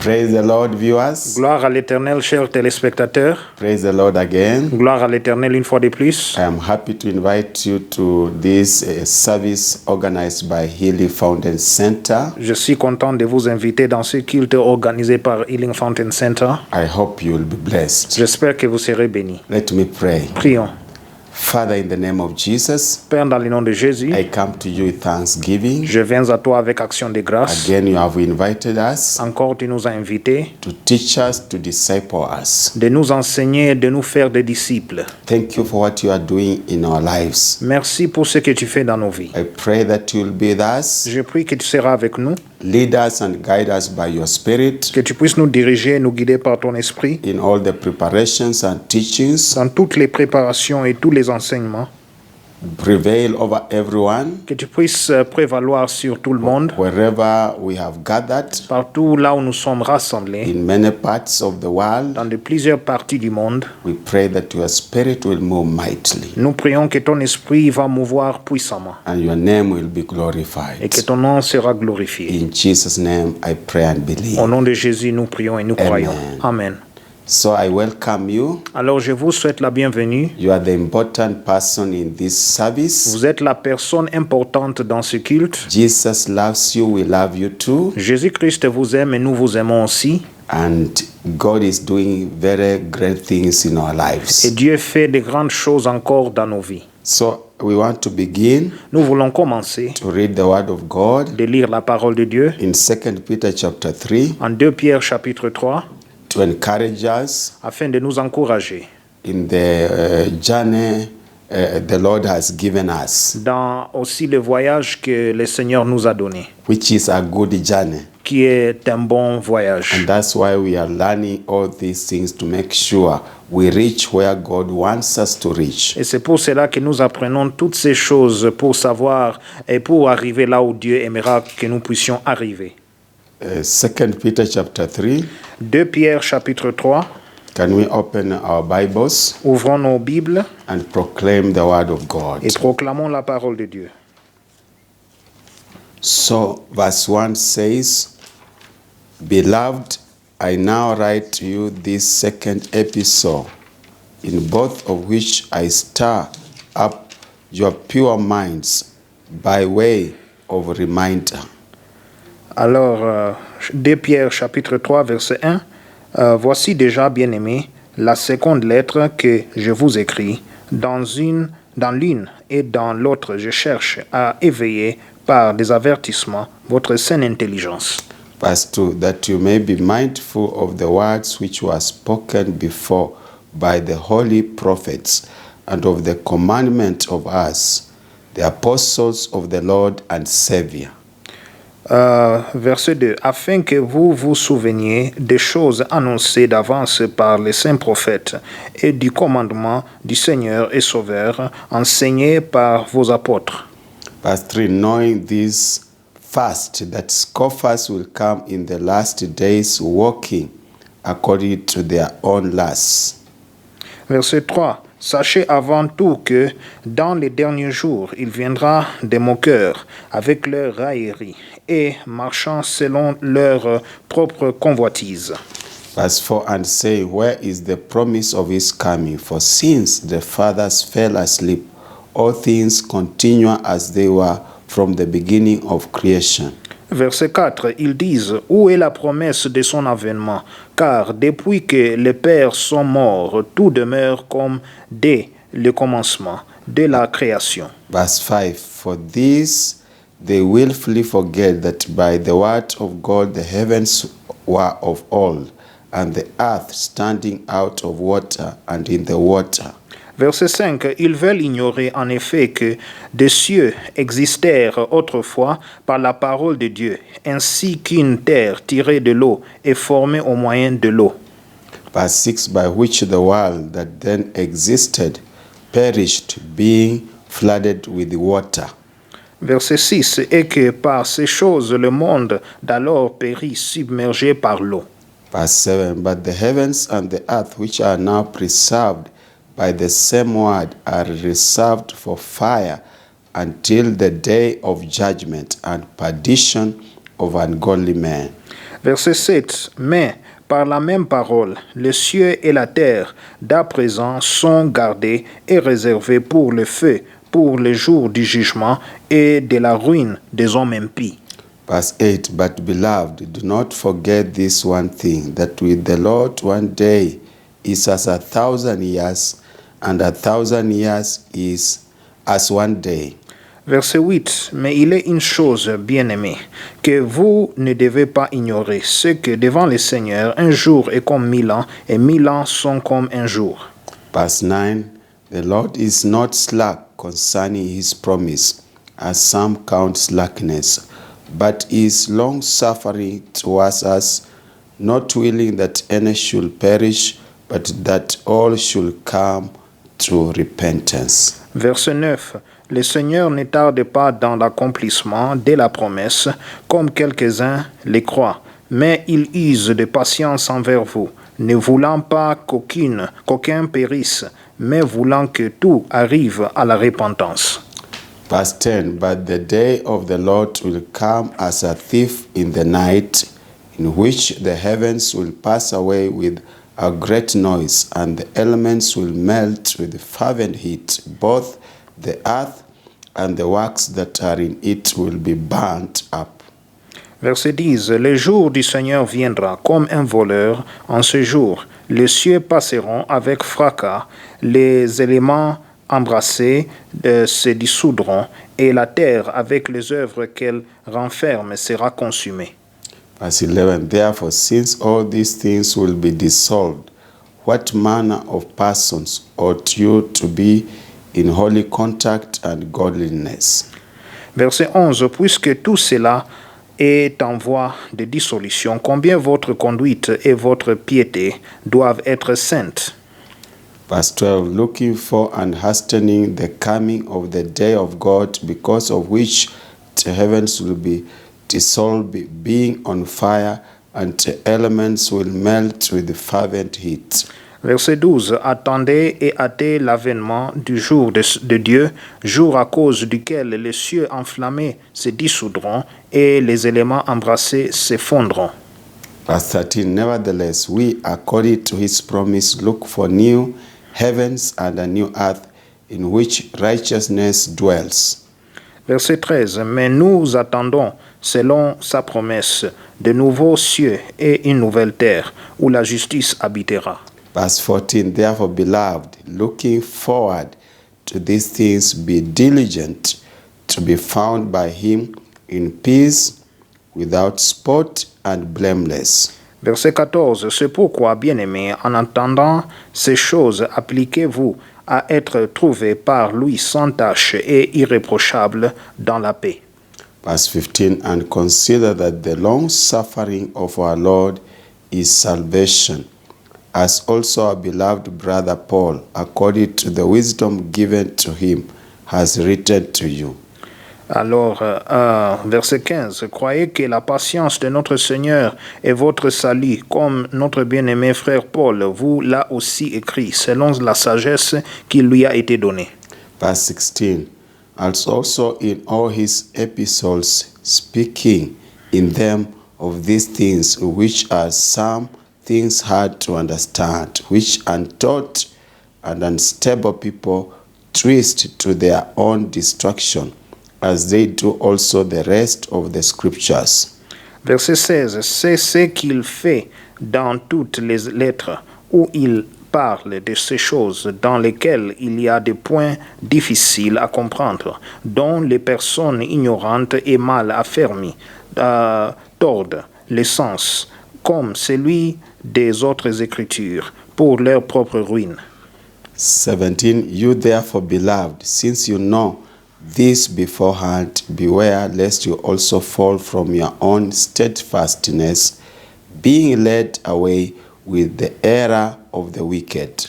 Praise the Lord, viewers. Gloire à l'Éternel, chers téléspectateurs. Praise the Lord again. Gloire à l'Éternel une fois de plus. I am happy to invite you to this service organized by Healing Fountain Center. Je suis content de vous inviter dans ce culte organisé par Healing Fountain Center. I hope you will be blessed. J'espère que vous serez bénis. Let me pray. Prions. Father, in the name of Jesus, Père, dans le nom de Jésus, I come to you with thanksgiving. je viens à toi avec action de grâce. Again, you have invited us Encore, tu nous as invités to teach us, to disciple us. de nous enseigner, de nous faire des disciples. Thank you for what you are doing in our lives. Merci pour ce que tu fais dans nos vies. I pray that you will be with us, Je prie que tu seras avec nous, lead us and guide us by your Spirit que tu puisses nous diriger et nous guider par ton esprit in all the preparations and teachings. dans toutes les préparations et tous les enseignements. Prevail over everyone, Que tu puisses prévaloir sur tout le monde, wherever we have gathered, partout là où nous sommes rassemblés, in many parts of the world. dans de plusieurs parties du monde. We pray that your Spirit will move mightily Nous prions que ton esprit va mouvoir puissamment and your name will be et glorified. que ton nom sera glorifié. In Jesus' name I pray and believe. Au nom de Jésus, nous prions et nous croyons. Amen. So I welcome you. Alors je vous souhaite la bienvenue. You are the important person in this service. Vous êtes la personne importante dans ce culte. Jesus loves you, we love you too. Jésus-Christ vous aime et nous vous aimons aussi. And God is doing very great things in our Et lives. Dieu fait de grandes choses encore dans nos vies. So we want to begin Nous voulons commencer to read the word of God de lire la parole de Dieu in 2 Peter chapter 3 en 2 Pierre chapitre 3 to encourage us afin de nous encourager in the journey the Lord has given us, dans aussi le voyage que le Seigneur nous a donné, which is a good journey. qui est un bon voyage. And that's why we are learning all these things to make sure we reach where God wants us to reach. Et c'est pour cela que nous apprenons toutes ces choses pour savoir et pour arriver là où Dieu aimera que nous puissions arriver. 2 Peter chapter 3. 2 Pierre chapitre 3. Can we open our Bibles Ouvrons nos Bibles and proclaim the word of God? et proclamons la parole de Dieu. So verse 1 says, Beloved, I now write to you this second epistle, in both of which I stir up your pure minds by way of reminder. Alors, 2 Pierre chapitre 3 verset 1. Voici déjà, bien-aimés, la seconde lettre que je vous écris. Dans l'une et dans l'autre, je cherche à éveiller par des avertissements votre saine intelligence. Verse 2, that you may be mindful of the words which were spoken before by the holy prophets, and of the commandment of us, the apostles of the Lord and Savior. Verset 2. Afin que vous vous souveniez des choses annoncées d'avance par les saints prophètes et du commandement du Seigneur et Sauveur enseigné par vos apôtres. Verse 3, knowing this first, that scoffers will come in the last days, walking according to their own lusts. Verset 3. Sachez avant tout que dans les derniers jours, il viendra des moqueurs avec leur raillerie et marchant selon leur propre convoitise. Verse 4, and say, where is the promise of his coming? For since the fathers fell asleep, all things continue as they were from the beginning of creation. Verset 4, ils disent, où est la promesse de son avènement? Car depuis que les pères sont morts, tout demeure comme dès le commencement de la création. Verse 5, for this they willfully forget that by the word of God the heavens were of old, and the earth standing out of water and in the water. Verset 5, ils veulent ignorer en effet que des cieux existèrent autrefois par la parole de Dieu, ainsi qu'une terre tirée de l'eau est formée au moyen de l'eau. Verse 6, by which the world that then existed perished, being flooded with water. Verset 6, et que par ces choses le monde d'alors périt submergé par l'eau. Verse 7, but the heavens and the earth which are now preserved by the same word are reserved for fire until the day of judgment and perdition of ungodly men. Verset 7. Mais par la même parole, les cieux et la terre d'à présent sont gardés et réservés pour le feu, pour les jours du jugement et de la ruine des hommes impies. Verse 8, but beloved, do not forget this one thing, that with the Lord 1 day is as 1,000 years, and 1,000 years is as 1 day. Verset 8. Mais il est une chose, bien-aimée, que vous ne devez pas ignorer, c'est que devant le Seigneur, un jour est comme 1000 ans, et 1000 ans sont comme un jour. Verse 9, the Lord is not slack concerning his promise, as some count slackness, but is long-suffering towards us, not willing that any should perish, but that all should come to repentance. Verset 9. Le Seigneur ne tarde pas dans l'accomplissement de la promesse, comme quelques-uns le croient, mais il use de patience envers vous, ne voulant pas qu'aucun périsse, mais voulant que tout arrive à la repentance. Verse 10, but the day of the Lord will come as a thief in the night, in which the heavens will pass away with a great noise, and the elements will melt with fervent heat. Both the earth and the works that are in it will be burnt up. Verset 10. Le jour du Seigneur viendra comme un voleur. En ce jour, les cieux passeront avec fracas, les éléments embrassés se dissoudront, et la terre, avec les œuvres qu'elle renferme, sera consumée. Verse 11, therefore, since all these things will be dissolved, what manner of persons ought you to be in holy conduct and godliness? Verset 11. Puisque tout cela est en voie de dissolution, combien votre conduite et votre piété doivent être saintes. Verse 12, looking for and hastening the coming of the day of God, because of which the heavens will be dissolved, being on fire, and the elements will melt with fervent heat. Verset 12. Attendez et hâtez l'avènement du jour de Dieu, jour à cause duquel les cieux enflammés se dissoudront et les éléments embrassés s'effondront. Verse 13, nevertheless, we, according to his promise, look for new heavens and a new earth in which righteousness dwells. Verset 13. Mais nous attendons, selon sa promesse, de nouveaux cieux et une nouvelle terre, où la justice habitera. Verse 14, therefore, beloved, looking forward to these things, be diligent to be found by him in peace, without spot and blameless. Verset 14. C'est pourquoi, bien-aimés, en entendant ces choses, appliquez-vous à être trouvés par lui sans tache et irréprochable dans la paix. Verse 15, and consider that the long suffering of our Lord is salvation, as also our beloved brother Paul, according to the wisdom given to him, has written to you. Alors, verset 15. Croyez que la patience de notre Seigneur est votre salut, comme notre bien-aimé frère Paul vous l'a aussi écrit, selon la sagesse qui lui a été donnée. Verse 16, as also in all his epistles, speaking in them of these things, which are some things hard to understand, which untaught and unstable people twist to their own destruction, as they do also the rest of the scriptures. Verset 16. C'est ce qu'il fait dans toutes les lettres, où il parle de ces choses dans lesquelles il y a des points difficiles à comprendre, dont les personnes ignorantes et mal affermies tordent le sens, comme celui des autres écritures, pour leur propre ruine. 17, you therefore, beloved, since you know this beforehand, beware lest you also fall from your own steadfastness, being led away with the error of the wicked.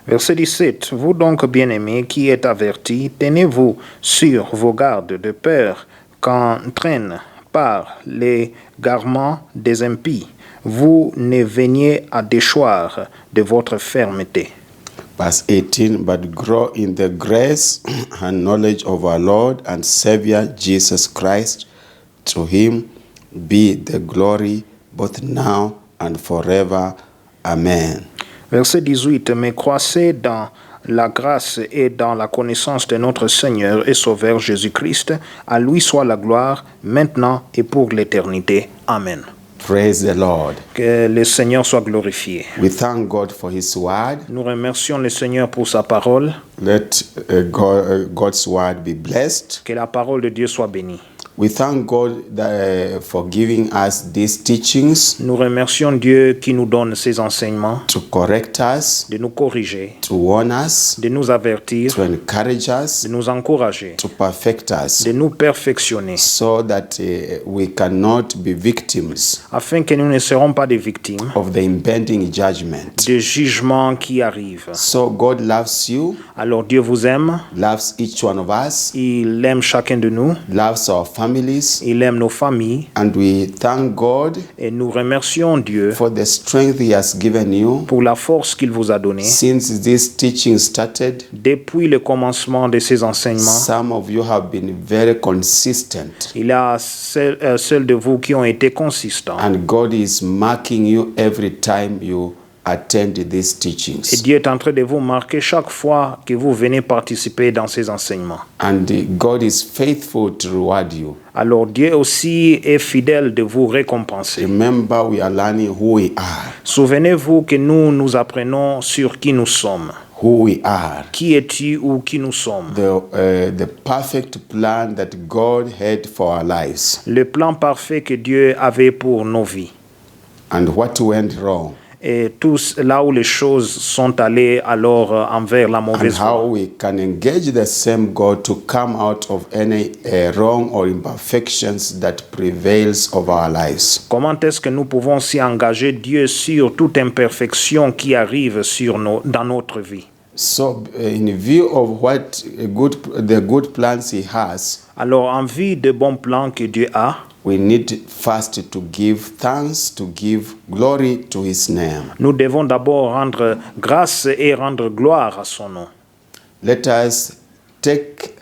Verset 17. Vous donc, bien-aimés, qui êtes avertis, tenez-vous sur vos gardes de peur qu'entraîne par les garements des impies, vous ne veniez à déchoir de votre fermeté. Verse 18, but grow in the grace and knowledge of our Lord and Savior Jesus Christ. To him be the glory both now and forever. Amen. Verset 18. Mais croissez dans la grâce et dans la connaissance de notre Seigneur et Sauveur Jésus-Christ. À lui soit la gloire, maintenant et pour l'éternité. Amen. Praise the Lord. Que le Seigneur soit glorifié. We thank God for His word. Nous remercions le Seigneur pour sa parole. Let God's word be blessed. Que la parole de Dieu soit bénie. We thank God for giving us these teachings Nous remercions Dieu qui nous donne ces enseignements, to correct us, de nous corriger, to warn us, de nous avertir, to encourage de us, nous encourager, to perfect us, de nous perfectionner, so that we cannot be victims afin que nous ne serons pas des victimes of the impending judgment. de jugements qui arrivent. So God loves you, Alors Dieu vous aime, loves each one of us, il aime chacun de nous, loves our families, il aime nos familles, and we thank God et nous remercions Dieu for the strength He has given you pour la force qu'il vous a donnée. since this teaching started. Depuis le commencement de ces enseignements, Some of you have been very consistent, il y a ceux de vous qui ont été consistants. and God is marking you every time you attend these Et teachings. Dieu est en train de vous marquer chaque fois que vous venez participer dans ces enseignements. And God is faithful to reward you. Alors Dieu aussi est fidèle de vous récompenser. Remember, we are learning who we are. Souvenez-vous que nous apprenons sur qui nous sommes. Who we are. Qui es-tu ou qui nous sommes? The perfect plan that God had for our lives. Le plan parfait que Dieu avait pour nos vies. And what went wrong. Et tout là où les choses sont allées alors envers la And mauvaise voie. how we can engage the same God to come out of any wrong or imperfections that prevails over our lives. Comment est-ce que nous pouvons s'y engager Dieu sur toute imperfection qui arrive dans notre vie? So, in view of the good plans He has, Alors, en vue de bons plans que Dieu a, we need first to give thanks, to give glory to His name. nous devons d'abord rendre grâce et rendre gloire à son nom. Let us take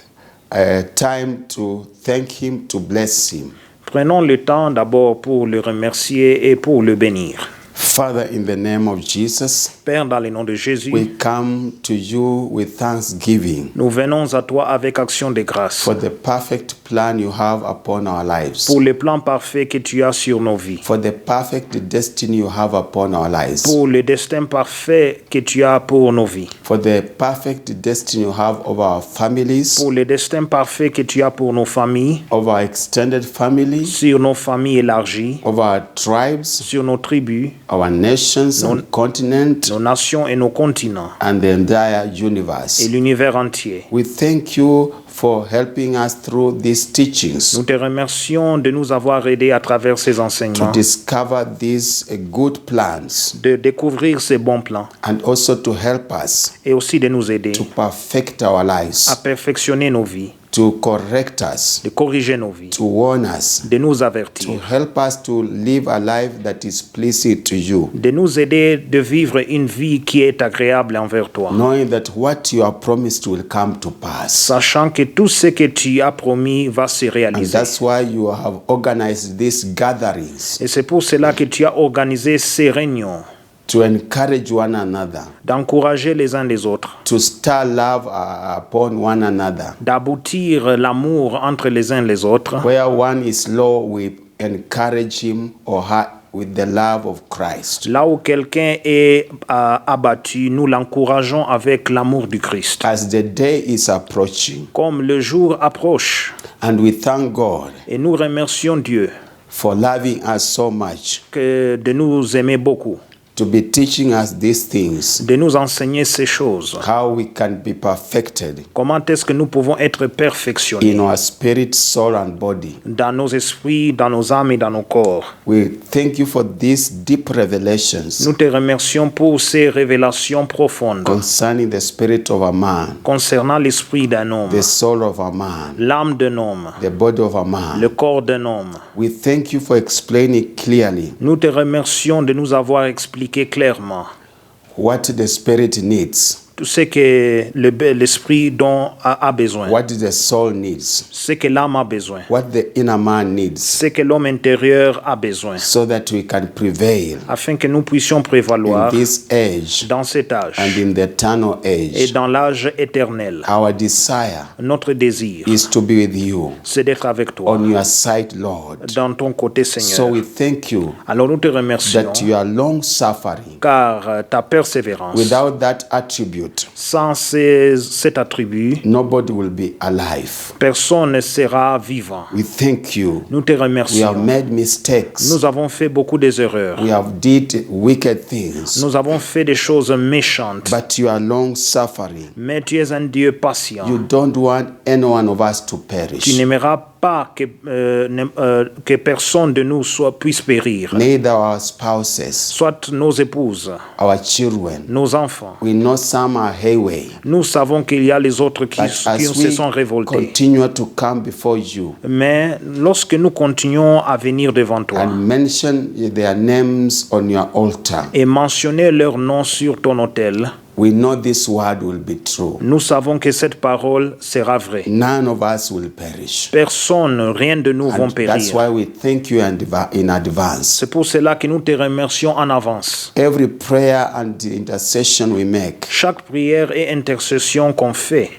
time to thank Him, to bless Him. Prenons le temps d'abord pour le remercier et pour le bénir. Father, in the name of Jesus, Père, dans le nom de Jésus, we come to you with thanksgiving nous venons à toi avec action de grâce for the perfect plan you have upon our lives, pour le plan parfait que tu as sur nos vies, for the perfect destiny you have upon our lives, pour le destin parfait que tu as pour nos vies, for the perfect destiny you have over our families, pour le destin parfait que tu as pour nos familles, over our extended family, sur nos familles élargies, over our tribes, sur nos tribus, our nations and continent, nos nations et nos continents, and the entire et universe. l'univers entier. We thank you for helping us through these teachings Nous te remercions de nous avoir aidés à travers ces to enseignements, discover these good plans, de découvrir ces bons plans and also to help us et aussi de nous aider to perfect our à lives, perfectionner nos vies, to correct us, de corriger nos vies, to warn us, de nous to avertir, help us to live a life that is pleasing to you, de nous aider de vivre une vie qui est agréable envers toi, knowing that what you have promised will come to pass. sachant que tout ce que tu as promis va se And réaliser. that's why you have organized these gatherings Et c'est pour cela que tu as organisé ces réunions, to encourage one another, d'encourager les uns les autres, to stir love upon one another. d'aboutir l'amour entre les uns les autres. Where one is low, we encourage him or her with the love of Christ. Là où quelqu'un est abattu, nous l'encourageons avec l'amour du Christ. As the day is approaching, Comme le jour approche, and we thank God et nous remercions Dieu for loving us so much, de nous aimer beaucoup, to be teaching us these things, de nous enseigner ces choses. how we can be perfected Comment est-ce que nous pouvons être perfectionnés in our spirit, soul, and body. dans nos esprits, dans nos âmes et dans nos corps. We thank you for these deep revelations Nous te remercions pour ces révélations profondes concerning the spirit of a man, concernant l'esprit d'un homme, the soul of a man, l'âme d'un homme, the body of a man. le corps d'un homme. We thank you for explaining clearly Nous te remercions de nous avoir expliqué clairement what the spirit needs ce que l'esprit dont a besoin, what the soul needs, ce que l'âme a besoin, what the inner man needs, ce que l'homme intérieur a besoin, so that we can prevail afin que nous puissions in prévaloir this age dans cet âge and in the eternal et age. dans l'âge éternel. Our desire Notre désir, is to be with you c'est d'être avec toi, on your side, Lord. dans ton côté, So Seigneur. we thank you Alors nous te remercions, that you are long suffering. car ta persévérance, Without that attribute, sans cet attribut, nobody will be alive. personne ne sera vivant. We thank you. Nous te We have remercions. made mistakes. Nous avons fait beaucoup des erreurs. We have did wicked things. Nous avons fait des choses méchantes. But you are long suffering. Mais tu es un Dieu patient. You don't want any one of us to Tu perish. n'aimeras pas que personne de nous puisse périr. Neither our spouses, Soit nos épouses, our children. nos enfants. We know some are hayway. Nous savons qu'il y a les autres qui But se as sont we révoltés. continue to come before you Mais lorsque nous continuons à venir devant toi and mention their names on your altar, et mentionner leur nom sur ton autel, we know this word will be true. nous savons que cette parole sera vraie. None of us will perish. Personne, rien de nous vont And that's périr. why we thank you in advance. C'est pour cela que nous te remercions en avance. Every prayer and intercession we make, Chaque prière et intercession qu'on fait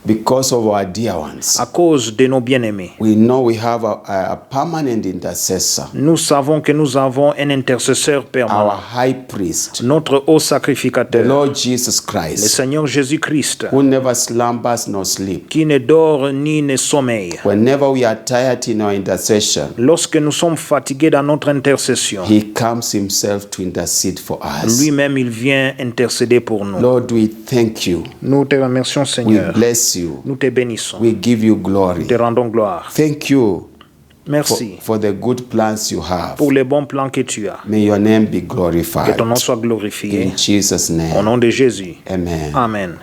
because of our dear ones, à cause de nos bien-aimés, we know we have a permanent intercessor, nous savons que nous avons un intercesseur our permanent, high priest, notre haut the sacrificateur, Lord Jesus le Christ, Seigneur Jésus-Christ, who never slumbers nor sleep. qui ne dort ni ne sommeille. Whenever we are tired in our intercession, Lorsque nous sommes fatigués dans notre intercession, he comes himself to intercede for us. lui-même, il vient intercéder pour nous. Lord, we thank you. Nous te remercions, We Seigneur. bless you. Nous te bénissons. We give you glory. Te rendons gloire. Thank you Merci for the good plans you have. pour les bons plans que tu as. May your name be Que glorified. ton nom soit glorifié. In Jesus' Au name. nom de Jésus. Amen. Amen.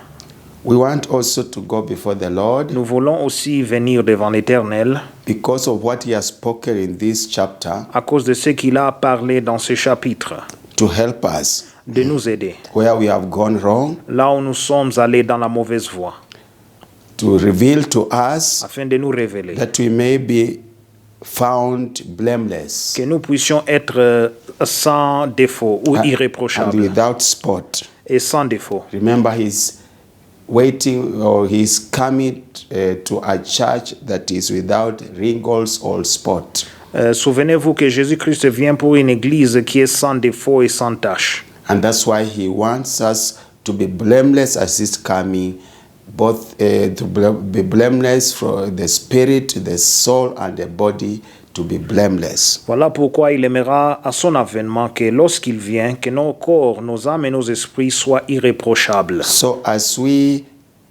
We want also to go before the Lord Nous voulons aussi venir devant l'Éternel because of what he has spoken in this chapter à cause de ce qu'il a parlé dans ce chapitre, to help us de nous aider. where we have gone wrong, Là où nous sommes allés dans la mauvaise voie, to reveal to us afin de nous révéler. that we may be found blameless Que nous puissions être sans défaut ou and irréprochables without spot. et sans défaut. Remember, he's waiting or he's coming to a church that is without wrinkles or spot. Souvenez-vous que Jésus-Christ vient pour une église qui est sans défaut et sans tache. And that's why he wants us to be blameless as he's coming, both to be blameless for the spirit, the soul, and the body to be blameless. Voilà pourquoi il aimera à son avènement que lorsqu'il vient, que nos corps, nos âmes et nos esprits soient irréprochables. So as we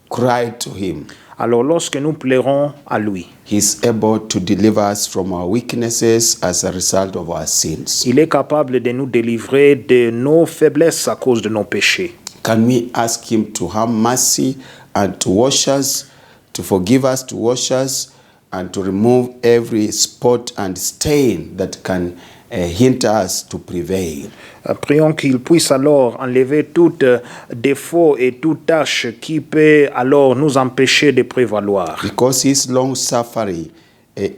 cry to him, Alors lorsque nous plairons à lui, he's able to deliver us from our weaknesses as a result of our sins. il est capable de nous délivrer de nos faiblesses à cause de nos péchés. Can we ask him to have mercy and to wash us, to forgive us, to wash us, and to remove every spot and stain that can hinder us to prevail? Prions qu'il puisse alors enlever tout défaut et toute tâche qui peut alors nous empêcher de prévaloir. Because his long suffering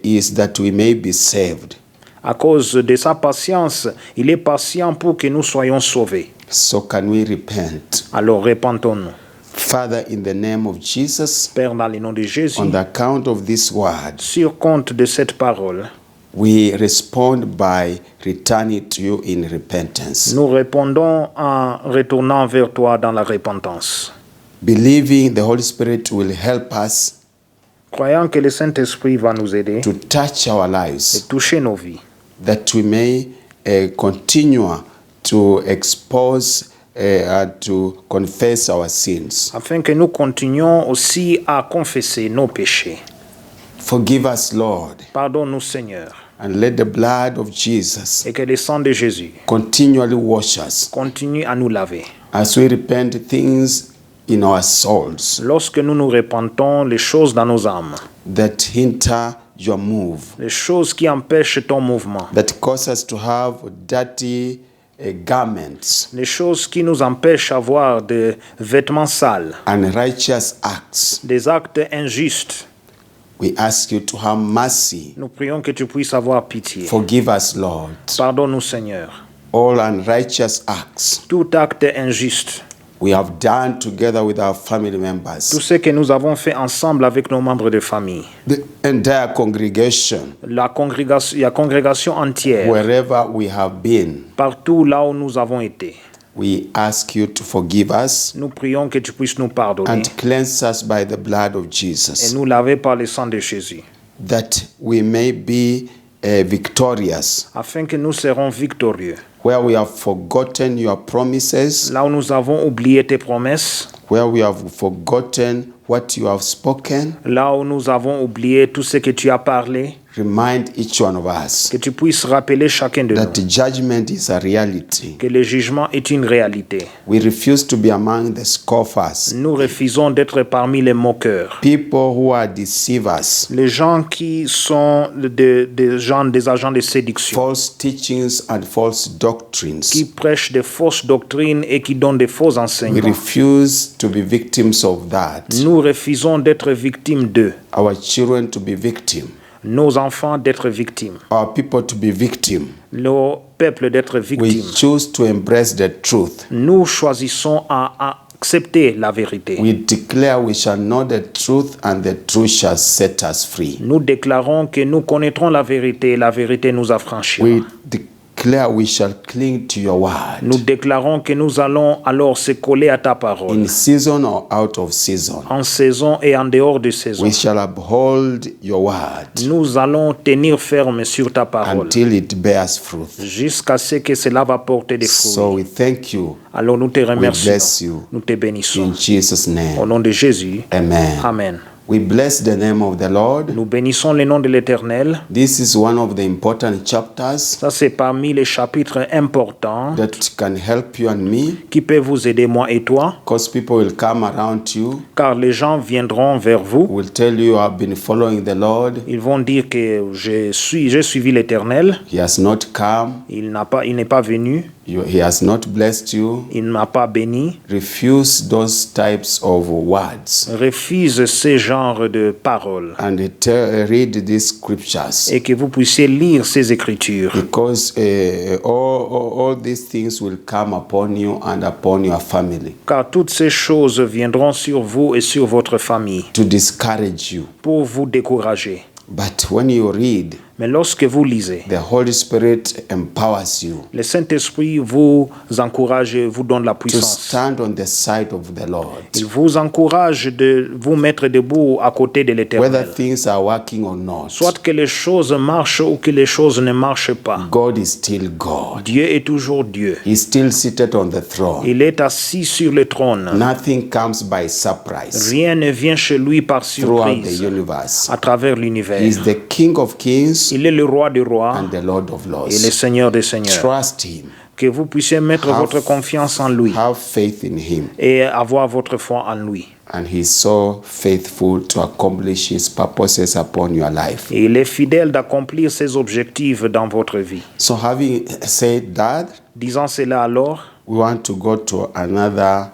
is that we may be saved. À cause de sa patience, il est patient pour que nous soyons sauvés. So can we repent? Alors repentons-nous. Father, in the name of Jesus, Père, dans le nom de Jésus, on the account of this word, sur compte de cette parole, we respond by returning to you in repentance, nous répondons en retournant vers toi dans la repentance. believing the Holy Spirit will help us Croyant que le Saint-Esprit va nous aider to touch our et lives, toucher nos vies, that we may continue to expose and to confess our sins. afin que nous continuions aussi à confesser nos péchés. Forgive us, Lord, Pardonne-nous, Seigneur, and let the blood of Jesus et que le sang de Jésus continually wash us continue à nous laver. as we repent things in our souls Lorsque nous nous repentons, les choses dans nos âmes, that hinder your move, les choses qui empêchent ton mouvement, that cause us to have dirty garments, les choses qui nous empêchent d'avoir des vêtements sales, unrighteous acts. des actes injustes. We ask you to have mercy. Nous prions que tu puisses avoir pitié. Forgive us, Lord. Pardonne-nous, Seigneur. All unrighteous acts Tout acte injuste, we have done together with our family tout members, ce que nous avons fait ensemble avec nos membres de famille, the entire congregation, la congrégation entière, wherever we have been. partout là où nous avons été. We ask you to forgive us Nous prions que tu puisses nous pardonner and cleanse us by the blood of et Jesus, nous laver par le sang de Jésus, that we may be victorious. afin que nous serons victorieux. Where we have forgotten your promises, Là où nous avons oublié tes promesses, where we have forgotten what you have spoken, là où nous avons oublié tout ce que tu as parlé, remind each one of us que tu puisses rappeler chacun de nous that judgment is a reality. que le jugement est une réalité. We refuse to be among the scoffers, Nous refusons d'être parmi les moqueurs, people who are deceivers, les gens qui sont des agents de séduction, false teachings and false doctrines. qui prêchent des fausses doctrines et qui donnent des faux We enseignements. refuse to be victims of that. Nous refusons d'être victimes d'eux, Our children to be victims, nos enfants d'être victimes, our people to be victims. nos peuples d'être We victimes. choose to embrace the truth. Nous choisissons à accepter la vérité. We declare we shall know the truth and the truth shall set us free. Nous déclarons que nous connaîtrons la vérité et la vérité nous affranchira. We declare we shall cling to your word. Nous déclarons que nous allons alors se coller à ta parole, In season or out of season, en saison et en dehors de saison. we shall uphold your word Nous allons tenir ferme sur ta parole until it bears fruit. jusqu'à ce que cela va porter des fruits. So we thank you. Alors nous te We remercions, bless you. nous te bénissons. In Jesus' Au name, nom de Jésus, amen. Amen. We bless the name of the Lord. Nous bénissons le nom de l'Éternel. This is one of the important chapters Ça, c'est parmi les chapitres importants that can help you and me, qui peuvent vous aider, moi et toi, because people will come around you, car les gens viendront vers vous. will tell you, I've been following the Lord. Ils vont dire que j'ai suivi l'Éternel. He has not come. Il n'est pas venu. He has not blessed you. Il ne m'a pas béni. Refuse those types of words Refuse ce genre de paroles and read these scriptures, et que vous puissiez lire ces écritures. because all these things will come upon you and upon your family Car toutes ces choses viendront sur vous et sur votre famille to discourage you. pour vous décourager. But when you read, Mais lorsque vous lisez, the Holy Spirit empowers you le Saint-Esprit vous encourage et vous donne la to puissance. stand on the side of the Lord. Il vous encourage de vous mettre debout à côté de Whether l'Éternel. things are working or not, Soit que les choses marchent ou que les choses ne marchent pas. God is still God. Dieu est toujours Dieu. He's still seated on the throne. Il est assis sur le trône. Nothing comes by surprise Rien ne vient chez lui par throughout the surprise universe. à travers He l'univers. is the King of kings Il est le roi des rois and the Lord of et le lords. Seigneur des seigneurs. Trust Him. Que vous puissiez mettre Have- votre confiance en lui Have faith in Him. et avoir votre foi en lui. And He's so faithful to accomplish His purposes upon your life. Et il est fidèle d'accomplir ses objectifs dans votre vie. So, having said that, Disant cela alors, we want to go to another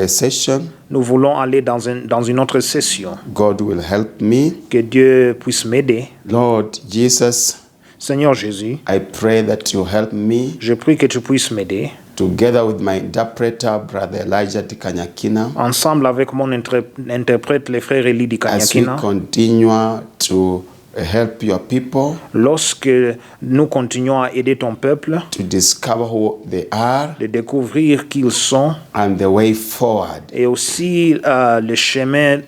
session. nous voulons aller dans une autre session. God will help me. Que Dieu puisse m'aider. Lord Jesus, Seigneur Jésus, I pray that you help me, je prie que tu puisses m'aider. together with my interpreter, Brother Elijah Tikanyakina, Ensemble avec mon interprète, le frère Eli as we Kanyakina, continue to help your people lorsque nous continuons à aider ton peuple, to discover who they are de découvrir qui ils sont and the way forward. et aussi le chemin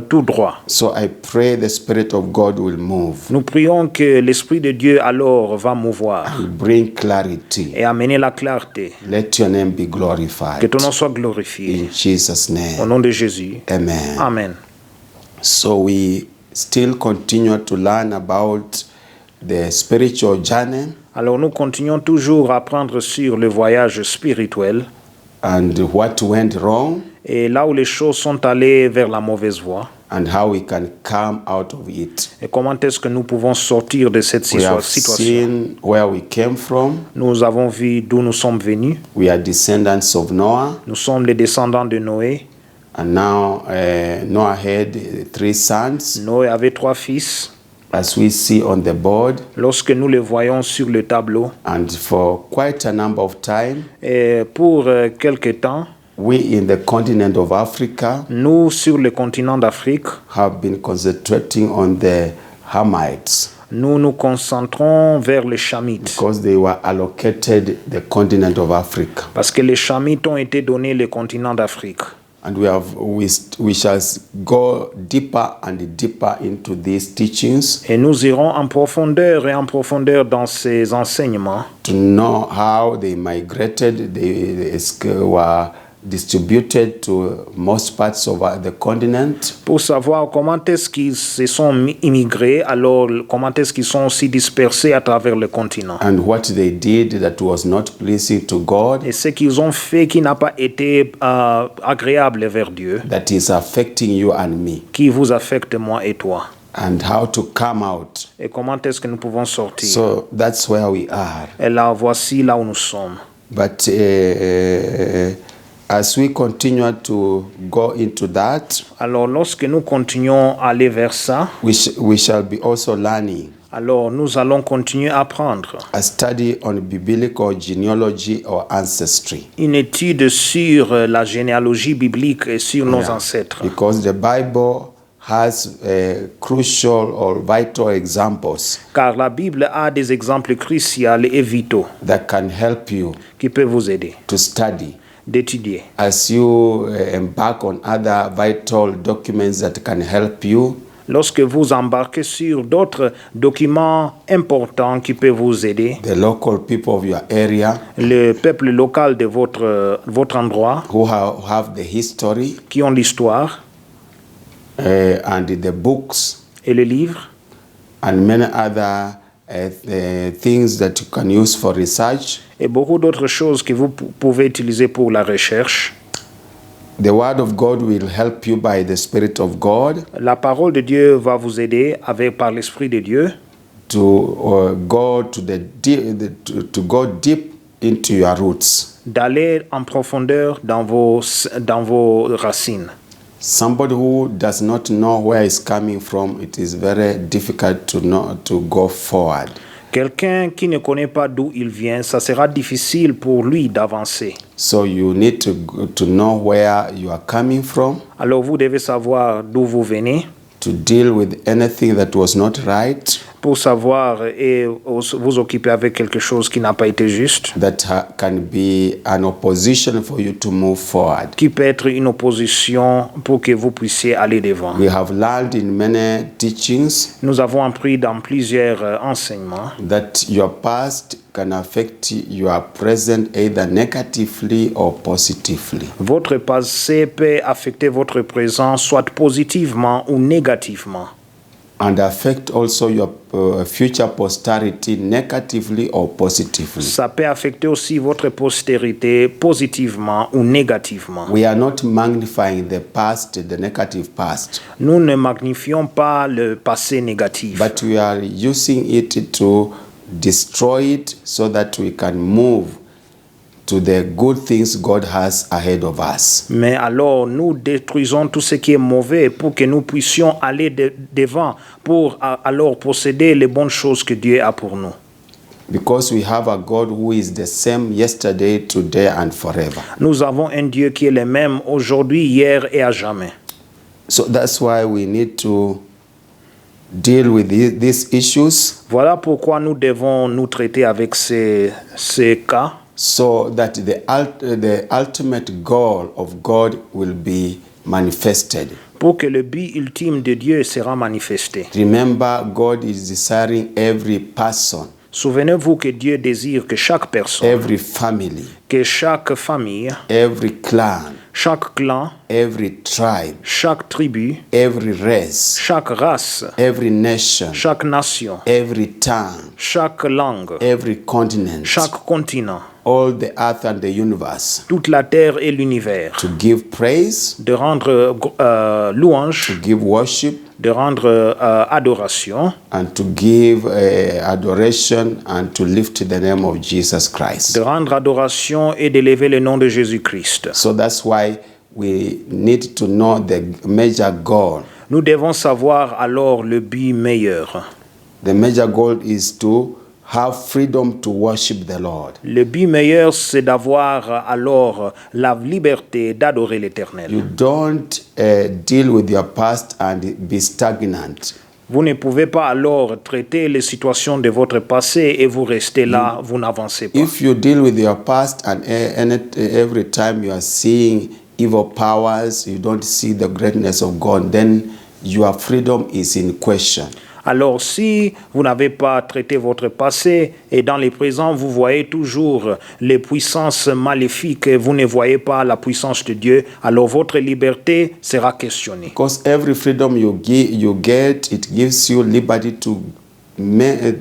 tout droit. So I pray the Spirit of God will move, Nous prions que l'Esprit de Dieu alors va mouvoir will bring clarity. et amener la clarté. Let your name be Que glorified. ton nom soit glorifié. In Jesus' Au name, nom de Jésus. amen. Amen. So we still continue to learn about the spiritual journey Alors nous continuons toujours à apprendre sur le voyage spirituel and what went wrong et là où les choses sont allées vers la mauvaise voie. and how we can come out of it. Et comment est-ce que nous pouvons sortir de cette We have situation? seen where we came from. Nous avons vu d'où nous sommes venus. We are descendants of Noah, Nous sommes les descendants de Noé. and now Noah had 3 sons, Noé avait 3 fils. as we see on the board. Lorsque nous les voyons sur le tableau, And for quite a number of time, et pour quelque temps, we in the continent of Africa nous, sur le continent d'Afrique, have been concentrating on the Hamites nous nous concentrons vers les Chamites. because they were allocated the continent of Africa. Parce que les Chamites ont été donnés le continent d'Afrique. And we shall go deeper and deeper into these teachings Et nous irons en profondeur et en profondeur dans ces enseignements to know how they migrated, they were distributed to most parts of the continent, pour savoir comment est-ce qu'ils se sont immigrés, alors comment est-ce qu'ils sont aussi dispersés à travers le continent. and what they did that was not pleasing to God, Et ce qu'ils ont fait qui n'a pas été agréable vers Dieu, that is affecting you and me, qui vous affecte moi et toi. and how to come out. Et comment est-ce que nous pouvons sortir. So that's where we are. Et là, voici là où nous sommes. But as we continue to go into that, Alors lorsque nous continuons à aller vers ça, we shall be also learning alors nous allons continuer à apprendre a study on biblical genealogy or ancestry. une étude sur la généalogie biblique et sur nos ancêtres. Because the Bible has crucial or vital examples Car la Bible a des exemples cruciaux et vitaux that can help you qui peuvent vous aider to study d'étudier. as you embark on other vital documents that can help you. Lorsque vous embarquez sur d'autres documents importants qui peuvent vous aider, The local people of your area le peuple local de votre endroit, who have the history qui ont l'histoire and the books et le livre, and many other things that you can use for research. et beaucoup d'autres choses que vous pouvez utiliser pour la recherche. The word of God will help you by the Spirit of God La parole de Dieu va vous aider par l'Esprit de Dieu to go to go deep into your roots. d'aller en profondeur dans vos racines. Somebody who does not know where it's coming from, it is very difficult to go forward. Quelqu'un qui ne connaît pas d'où il vient, ça sera difficile pour lui d'avancer. So you need to know where you are coming from, Alors vous devez savoir d'où vous venez to deal with anything that was not right, pour savoir et vous occuper avec quelque chose qui n'a pas été juste, that can be an opposition for you to move forward. qui peut être une opposition pour que vous puissiez aller devant. We have learned in many teachings Nous avons appris dans plusieurs enseignements that your past can affect your present either negatively or positively. votre passé peut affecter votre présent soit positivement ou négativement. And affect also your future posterity negatively or positively. Ça peut affecter aussi votre postérité positivement ou négativement. We are not magnifying the past, the negative past, Nous ne magnifions pas le passé négatif, but we are using it to destroy it so that we can move to the good things God has ahead of us. mais alors nous détruisons tout ce qui est mauvais pour que nous puissions aller devant, pour alors posséder les bonnes choses que Dieu a pour nous. Because we have a God who is the same yesterday, today, and forever. Nous avons un Dieu qui est le même aujourd'hui, hier et à jamais. So that's why we need to deal with these issues Voilà pourquoi nous devons nous traiter avec ces cas, so that the ultimate goal of God will be manifested. pour que le but ultime de Dieu sera manifesté. Remember, God is desiring every person Souvenez-vous que Dieu désire que chaque personne, every family, que chaque famille, every clan, chaque clan, every tribe, chaque tribu, every race, chaque race, every nation, chaque nation, every tongue, chaque langue, every continent, chaque continent, all the earth and the universe, toute la terre et l'univers, to give praise, de rendre louange, to give worship, de rendre adoration, and to give adoration and to lift the name of Jesus Christ. de rendre adoration et d'élever le nom de Jésus-Christ. So that's why we need to know the major goal. Nous devons savoir alors le but meilleur. The major goal is to have freedom to worship the Lord. Le but meilleur, c'est d'avoir alors la liberté d'adorer l'Éternel. You don't deal with your past and be stagnant. Vous ne pouvez pas alors traiter les situations de votre passé et vous restez là, vous n'avancez pas. If you deal with your past and every time you are seeing evil powers, you don't see the greatness of God, then your freedom is in question. Alors si vous n'avez pas traité votre passé et dans le présent vous voyez toujours les puissances maléfiques et vous ne voyez pas la puissance de Dieu, alors votre liberté sera questionnée. Because every freedom you get, it gives you liberty to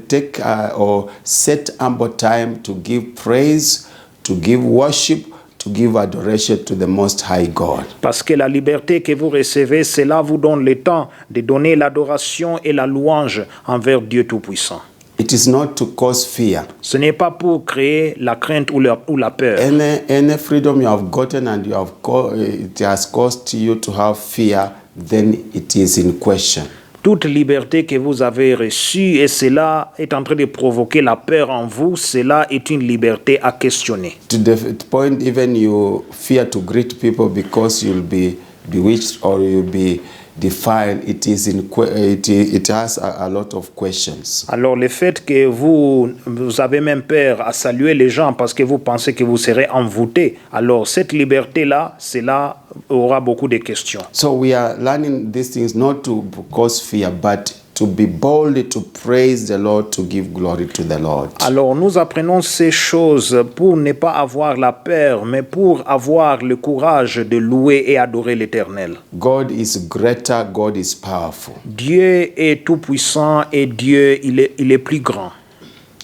take or set ample time to give praise, to give worship, to give adoration to the Most High God. Parce que la liberté que vous recevez, cela vous donne le temps de donner l'adoration et la louange envers Dieu Tout-Puissant. It is not to cause fear. Ce n'est pas pour créer la crainte ou la peur. Any freedom you have gotten and it has caused you to have fear, then it is in question. Toute liberté que vous avez reçue et cela est en train de provoquer la peur en vous, cela est une liberté à questionner. To the point even you fear to greet people because you'll be bewitched or you'll be defiled, it has a lot of questions. Alors le fait que vous avez même peur à saluer les gens parce que vous pensez que vous serez envoûté, alors cette liberté-là, cela aura beaucoup de questions. So we are learning these things not to cause fear, but to be bold to praise the Lord, to give glory to the Lord. Alors nous apprenons ces choses pour ne pas avoir la peur, mais pour avoir le courage de louer et adorer l'Éternel. God is greater, God is powerful. Dieu est tout-puissant et Dieu, il est plus grand.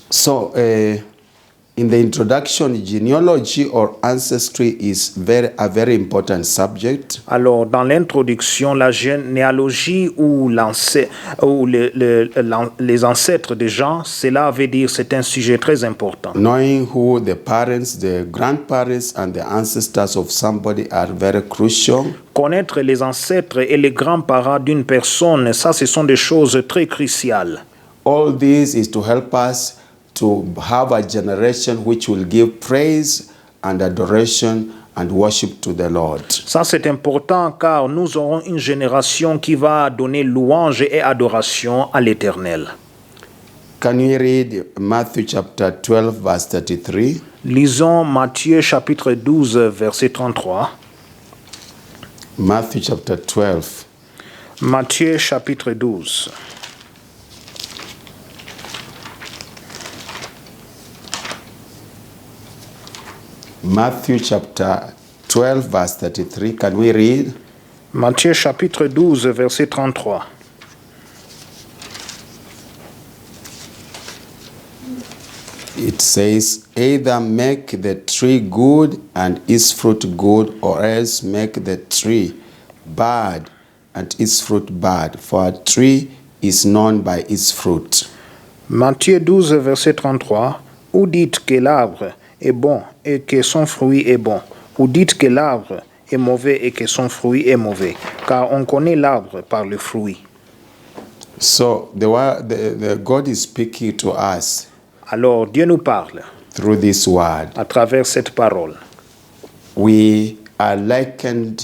So, in the introduction, genealogy or ancestry is a very important subject. Alors, dans l'introduction, la généalogie ou les ancêtres des gens, cela veut dire c'est un sujet très important. Knowing who the parents, the grandparents, and the ancestors of somebody are very crucial. Connaître les ancêtres et les grands-parents d'une personne, ça, ce sont des choses très cruciales. All this is to help us to have a generation which will give praise and adoration and worship to the Lord. Ça, c'est important car nous aurons une génération qui va donner louange et adoration à l'Éternel. Can we read Matthew chapter 12, verse 33? Lisons Matthieu chapitre 12, verset 33. Matthew chapter 12. Matthieu chapitre 12. Matthew chapter 12, verse 33. Can we read? Matthieu chapitre 12, verset 33. It says, either make the tree good and its fruit good, or else make the tree bad and its fruit bad, for a tree is known by its fruit. Matthieu 12, verset 33. Ou dites que l'arbre est bon et que son fruit est bon, ou dites que l'arbre est mauvais et que son fruit est mauvais, car on connaît l'arbre par le fruit. So the God is speaking to us Alors Dieu nous parle through this word. à travers cette parole. We are likened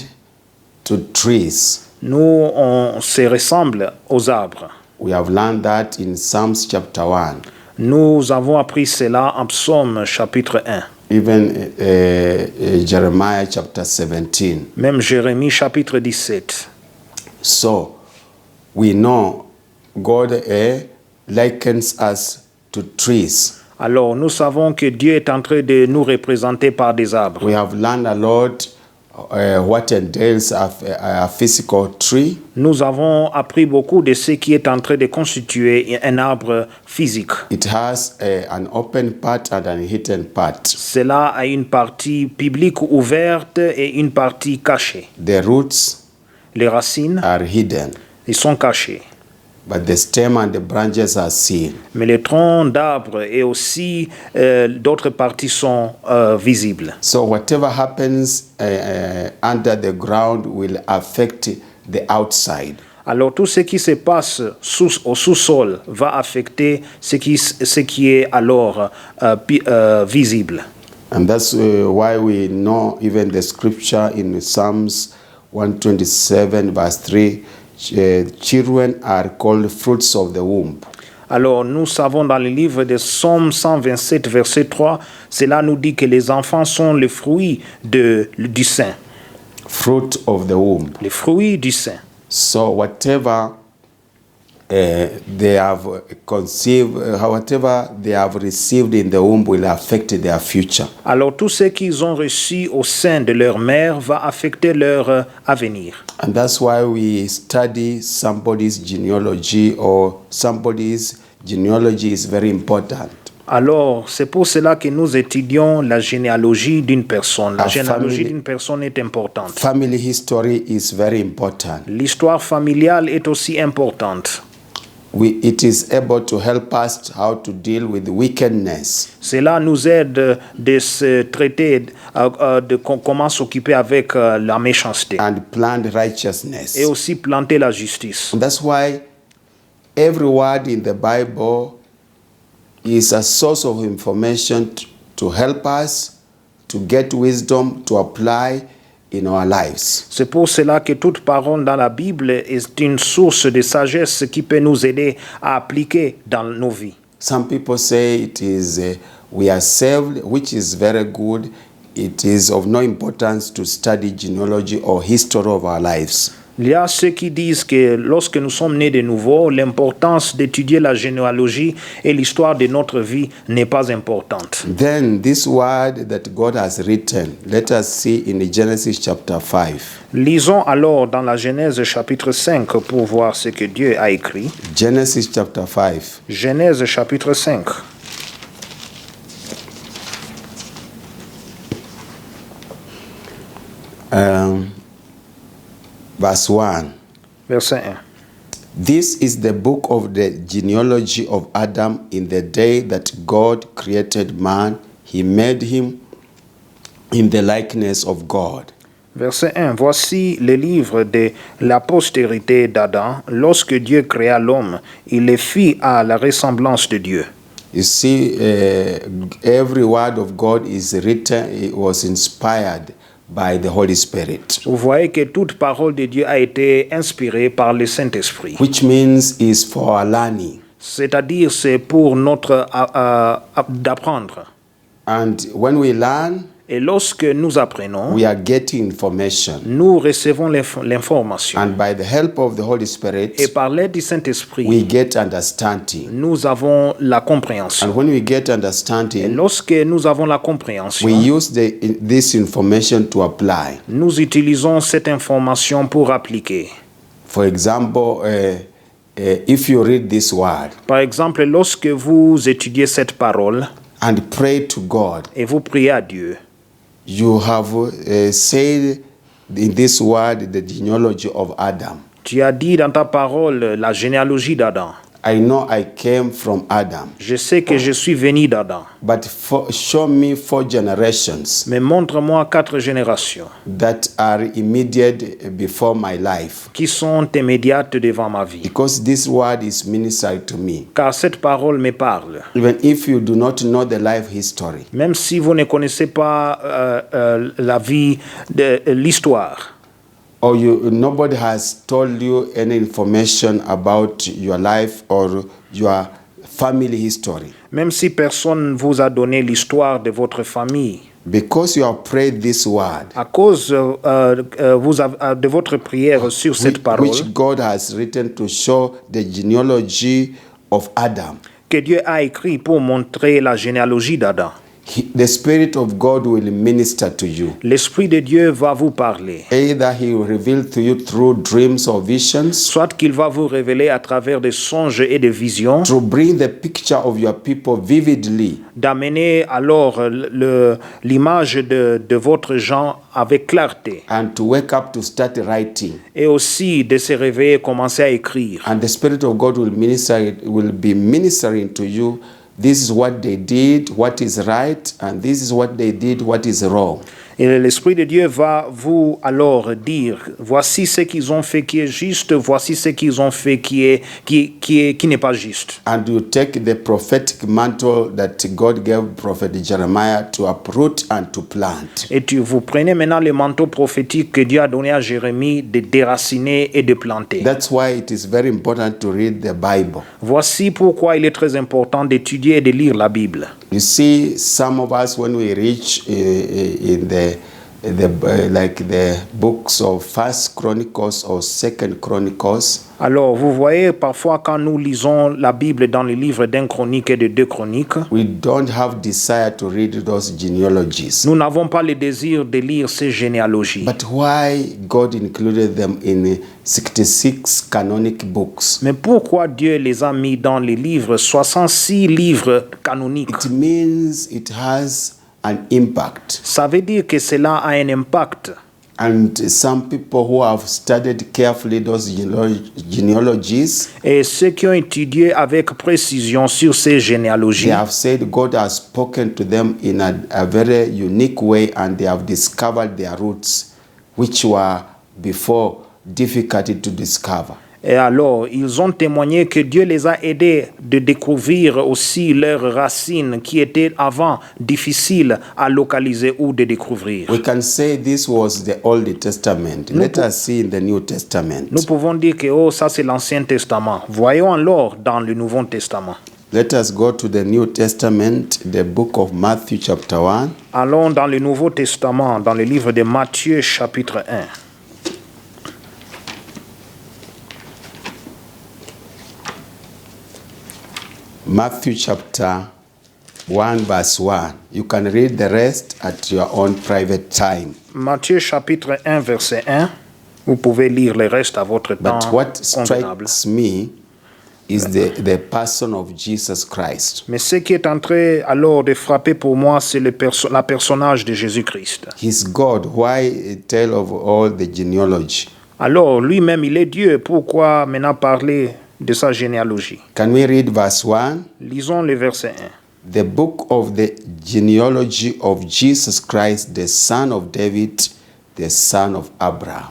to trees. Nous, on se ressemble aux arbres. We have learned that in Psalms chapter 1. Nous avons appris cela en Psaume chapitre 1. Even Jeremiah chapter 17. Même Jérémie chapitre 17. So we know God likens us to trees. Alors, nous savons que Dieu est en train de nous représenter par des arbres. We have learned a lot what entails a physical tree. Nous avons appris beaucoup de ce qui est en train de constituer un arbre physique. It has an open part and an hidden part. Cela a une partie publique ouverte et une partie cachée. The roots Les racines, are hidden, ils sont cachés. but the stem and the branches are seen. Mais les troncs d'arbres et aussi d'autres parties sont visibles. So whatever happens under the ground will affect the outside. Alors tout ce qui se passe au sous-sol va affecter ce qui est alors visible. And that's why we know even the scripture in Psalms 127 verse 3, children are called fruits of the womb. Alors nous savons dans le livre de Psaume 127 verset 3, cela nous dit que les enfants sont les fruits du sein. Fruit of the womb. Les fruits du sein. So whatever they have conceived, whatever they have received in the womb will affect their future. Alors tout ce qu'ils ont reçu au sein de leur mère va affecter leur avenir. And that's why we study somebody's genealogy, or somebody's genealogy is very important. Alors, c'est pour cela que nous étudions la généalogie d'une personne. La A généalogie family- d'une personne est importante. Family history is very important. L'histoire familiale est aussi importante. It is able to help us how to deal with wickedness. Cela nous aide de se traiter, de comment s'occuper avec la méchanceté And planned righteousness. et aussi planter la justice. And that's why every word in the Bible is a source of information to help us to get wisdom to apply in our lives. C'est pour cela que toute parole dans la Bible est une source de sagesse qui peut nous aider à appliquer dans nos vies. Some people say it is we are saved, which is very good. It is of no importance to study genealogy or history of our lives. Il y a ceux qui disent que lorsque nous sommes nés de nouveau, l'importance d'étudier la généalogie et l'histoire de notre vie n'est pas importante. Then this word that God has written, let us see in Genesis chapter 5. Lisons alors dans la Genèse chapitre 5 pour voir ce que Dieu a écrit. Genesis chapter 5. Genèse chapitre 5. Verse 1. Verset 1. This is the book of the genealogy of Adam. In the day that God created man, he made him in the likeness of God. Verset 1. Voici le livre de la postérité d'Adam. Lorsque Dieu créa l'homme, il le fit à la ressemblance de Dieu. You see, every word of God is written, it was inspired by the Holy Spirit, Vous voyez que toute parole de Dieu a été inspirée par le Saint-Esprit. which means is for our learning. C'est-à-dire, c'est pour notre d'apprendre. And when we learn, Et lorsque nous apprenons, we are getting information. nous recevons l'information. And by the help of the Holy Spirit, Et par l'aide du Saint-Esprit, we get understanding. nous avons la compréhension. And when we get Et understanding, lorsque nous avons la compréhension, we use this information to apply. nous utilisons cette information pour appliquer. For example, if you read this word Par exemple, lorsque vous étudiez cette parole and pray to God, et vous priez à Dieu, you have said in this word the genealogy of Adam. tu as dit dans ta parole la généalogie d'Adam. I know I came from Adam, Je sais que je suis venu d'Adam. but show me 4 generations Mais montre-moi 4 générations that are immediate before my life, qui sont immédiates devant ma vie. because this word is ministered to me. Car cette parole me parle. Even if you do not know the life history, Même si vous ne connaissez pas la vie, l'histoire, or nobody has told you any information about your life or your family history, même si personne ne vous a donné l'histoire de votre famille, because you have prayed this word, à cause de votre prière sur cette parole, which God has written to show the genealogy of Adam, que Dieu a écrits pour montrer la généalogie d'Adam. The Spirit of God will minister to you. L'Esprit de Dieu va vous parler. Either He will reveal to you through dreams or visions, Soit qu'il va vous révéler à travers des songes et des visions, to bring the picture of your people vividly, d'amener alors l'image de votre gens avec clarté, and to wake up to start writing. et aussi de se réveiller et commencer à écrire. And the Spirit of God will be ministering to you. This is what they did, what is right, and this is what they did, what is wrong. Et l'Esprit de Dieu va vous alors dire, voici ce qu'ils ont fait qui est juste, voici ce qu'ils ont fait qui n'est pas juste. And you take the prophetic mantle that God gave Prophet Jeremiah to uproot and to plant. Et vous prenez maintenant le manteau prophétique que Dieu a donné à Jérémie de déraciner et de planter. That's why it is very important to read the Bible. Voici pourquoi il est très important d'étudier et de lire la Bible. You see, some of us, when we reach in the books of First Chronicles or Second Chronicles, Alors, vous voyez, parfois quand nous lisons la Bible dans les livres d'un chronique et de deux chroniques, we don't have desire to read those genealogies. nous n'avons pas le désir de lire ces généalogies. But why God included them in 66 canonic books? Mais pourquoi Dieu les a mis dans les livres, 66 livres canoniques? It means it has an impact. Ça veut dire que cela a un impact. And some people who have studied carefully those genealogies, Et ceux qui ont étudié avec précision sur ces they généalogies, have said God has spoken to them in a very unique way, and they have discovered their roots, which were before difficult to discover. et alors ils ont témoigné que Dieu les a aidés de découvrir aussi leurs racines qui étaient avant difficiles à localiser ou de découvrir. We can say this was the Old Testament. Let us see in the New Testament. Nous pouvons dire que ça c'est l'Ancien Testament. Voyons alors dans le Nouveau Testament. Let us go to the New Testament, the book of Matthew chapter 1. Allons dans le Nouveau Testament, dans le livre de Matthieu chapitre 1. Matthew chapter 1 verse 1. You can read the rest at your own private time. Matthieu chapitre 1 verset 1. Vous pouvez lire le reste à votre temps But what convenable. strikes me is the person of Jesus Christ. Mais ce qui est en train alors de frapper pour moi, c'est la personnage de Jésus-Christ. He's God. Why tell of all the genealogy? Alors, lui-même, il est Dieu. Pourquoi maintenant parler de sa généalogie? Can we read verse 1? Lisons le verset 1. The book of the genealogy of Jesus Christ, the son of David, the son of Abraham.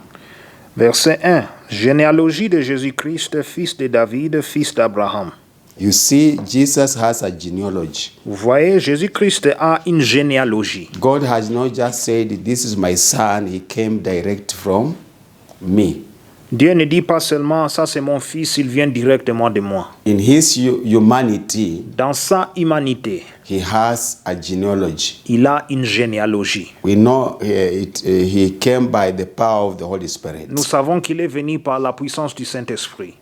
Verset 1. Généalogie de Jésus-Christ, fils de David, fils d'Abraham. You see, Jesus has a genealogy. Vous voyez, Jésus-Christ a une généalogie. God has not just said, this is my son, he came direct from me. Dieu ne dit pas seulement, ça c'est mon fils, il vient directement de moi. In his humanity, Dans sa humanité, he has a genealogy. il a une généalogie. We know he came by the power of the Holy Spirit. Nous savons qu'il est venu par la puissance du Saint-Esprit.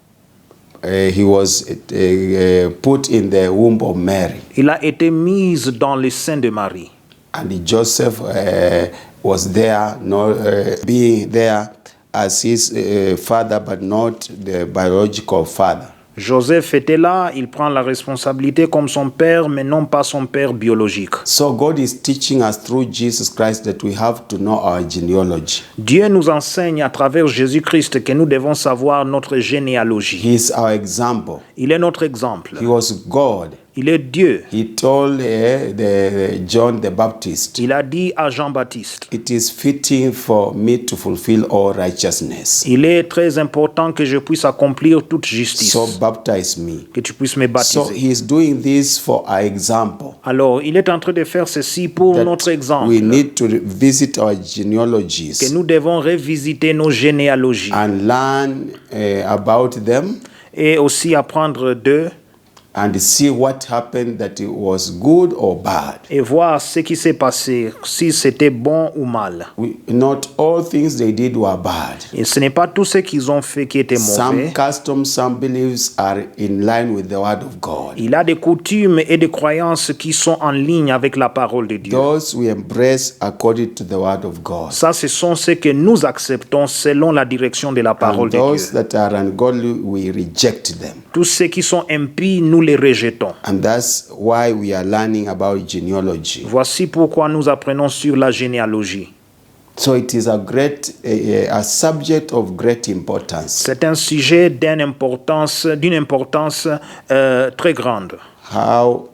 He was put in the womb of Mary. Il a été mis dans le sein de Marie. And Joseph was there, being there as his father, but not the biological father. Joseph était là, il prend la responsabilité comme son père, mais non pas son père biologique. So God is teaching us through Jesus Christ that we have to know our genealogy. Dieu nous enseigne à travers Jésus-Christ que nous devons savoir notre généalogie. He is our example. Il est notre exemple. He was God. Il est Dieu. He told John the Baptist, Il a dit à Jean-Baptiste, it is fitting for me to fulfill all righteousness. il est très important que je puisse accomplir toute justice, So baptize me. que tu puisses me baptiser. So he is doing this for our example. Alors, il est en train de faire ceci pour That notre exemple, we need to visit our que genealogies nous devons revisiter nos généalogies and learn about them et aussi apprendre d'eux and see what happened, that it was good or bad. et voir ce qui s'est passé, si c'était bon ou mal. Not all things they did were bad. Et ce n'est pas tout ce qu'ils ont fait qui était mauvais. Some customs, some beliefs are in line with the word of God. Il a des coutumes et des croyances qui sont en ligne avec la parole de Dieu. Those we embrace according to the word of God. Ça, ce sont ceux que nous acceptons selon la direction de la parole And de those Dieu. that are ungodly, we reject them. Tous ceux qui sont impies, nous les rejetons. And that's why we are learning about genealogy. Voici pourquoi nous apprenons sur la généalogie. So it is a subject of great importance. C'est un sujet d'une importance très grande. How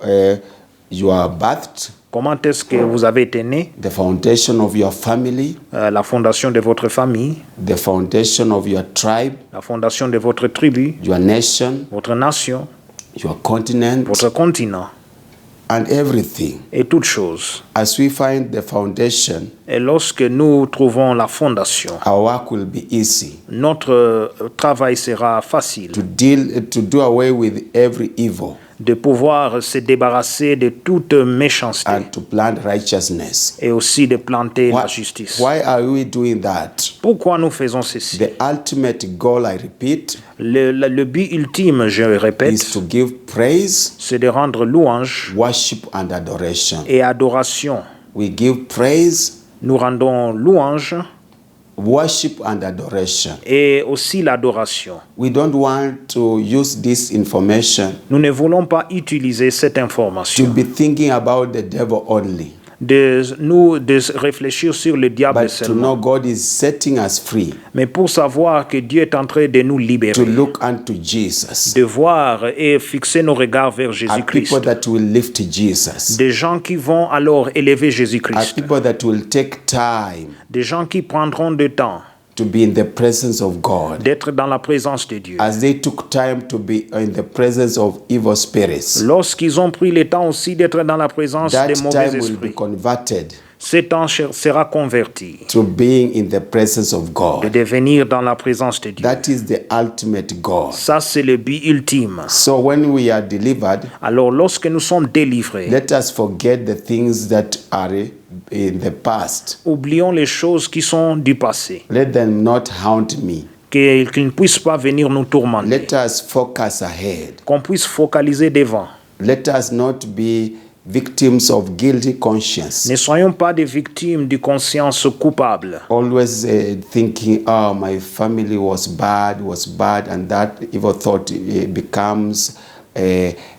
you are birthed, Comment est-ce que vous avez été né? the foundation of your family, La fondation de votre famille, the foundation of your tribe, la fondation de votre tribu, your nation, votre nation, your continent, votre continent and everything. et toutes choses. As we find the foundation, Et lorsque nous trouvons la fondation, our work will be easy notre travail sera facile to do away with every evil de pouvoir se débarrasser de toute méchanceté and to plant righteousness. et aussi de planter la justice. Why are we doing that? Pourquoi nous faisons ceci? The ultimate goal, I repeat, Le but ultime, je le is répète, to give praise, c'est de rendre louange worship, and adoration. et adoration. We give praise, Nous rendons louange worship, and adoration. et aussi l'adoration. We don't want to use this information Nous ne voulons pas utiliser cette to information, be thinking about the devil only, de réfléchir sur le diable but to seulement, know God is setting us free, mais pour savoir que Dieu est en train de nous to libérer, look unto Jesus, de voir et fixer nos regards vers are Jésus-Christ. people that will lift Jesus, Des gens qui vont alors élever are Jésus-Christ. people that will take time Des gens qui prendront du temps to be in the presence of God, d'être dans la présence de Dieu. as they took time to be in the presence of evil spirits. Lorsqu'ils ont pris le temps aussi d'être dans la présence That des mauvais time will be esprits, converted ce temps sera converti to being in the presence of de God. devenir dans la présence de Dieu. That is the ultimate goal. Ça, c'est le but ultime. So when we are delivered, Alors, lorsque nous sommes délivrés, let us forget the things that are in the past. oublions les choses qui sont du passé, Let them not haunt me. qu'ils ne puissent pas venir nous tourmenter, Let us focus ahead. qu'on puisse focaliser devant. Let us not be victims of guilty conscience. Ne soyons pas des victimes de conscience coupable. Always thinking, oh, my family was bad, and that evil thought becomes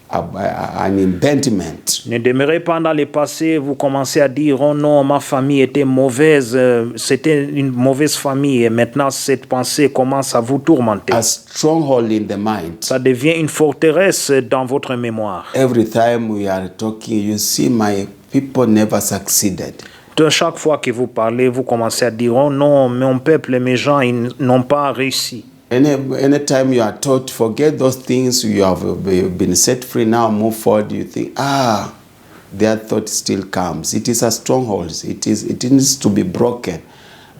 an impediment. Ne demeurez pas dans le passé, vous commencez à dire, oh non, ma famille était mauvaise, c'était une mauvaise famille, et maintenant cette pensée commence à vous tourmenter. A stronghold in the mind. Ça devient une forteresse dans votre mémoire. Every time we are talking, you see, my people never succeeded. De chaque fois que vous parlez, vous commencez à dire, oh non, mon peuple, mes gens, ils n'ont pas réussi. Anytime you are taught, forget those things, you have been set free, now move forward, you think, that thought still comes. It is a stronghold. It needs to be broken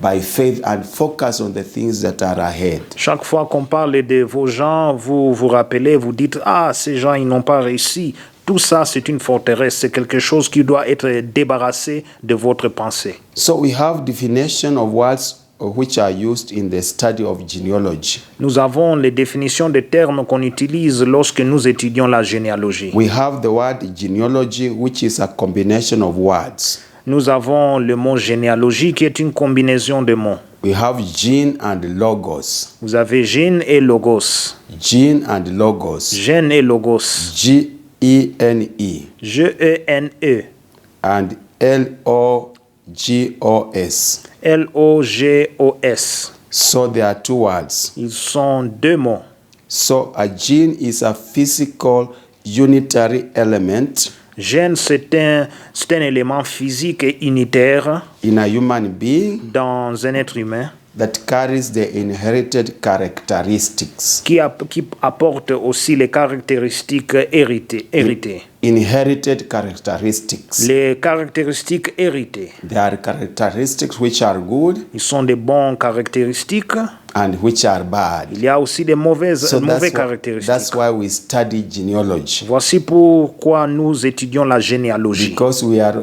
by faith and focus on the things that are ahead. Chaque fois qu'on parle de vos gens, vous vous rappelez, vous dites, ces gens, ils n'ont pas réussi. Tout ça, c'est une forteresse, c'est quelque chose qui doit être débarrassé de votre pensée. So we have definition of words which are used in the study of genealogy. Nous avons les définitions des termes qu'on utilise lorsque nous étudions la généalogie. We have the word genealogy, which is a combination of words. Nous avons le mot généalogie qui est une combinaison de mots. We have gene and logos. Vous avez gène et logos. Gene and logos. Gène et logos. G-E-N-E. G-E-N-E. And L-O-G-O-S. L-O-G-O-S. So there are two words. Ils sont deux mots. So a gene is a physical unitary element Gène, c'est un élément physique et unitaire in a human being dans un être humain that carries the inherited characteristics. qui apporte aussi les caractéristiques héritées. inherited characteristics. Les caractéristiques héritées. There are characteristics which are good Ils sont des bonnes caractéristiques. and which are bad. Il y a aussi des mauvaises That's caractéristiques. why we study genealogy. Voici pourquoi nous étudions la généalogie. Because we are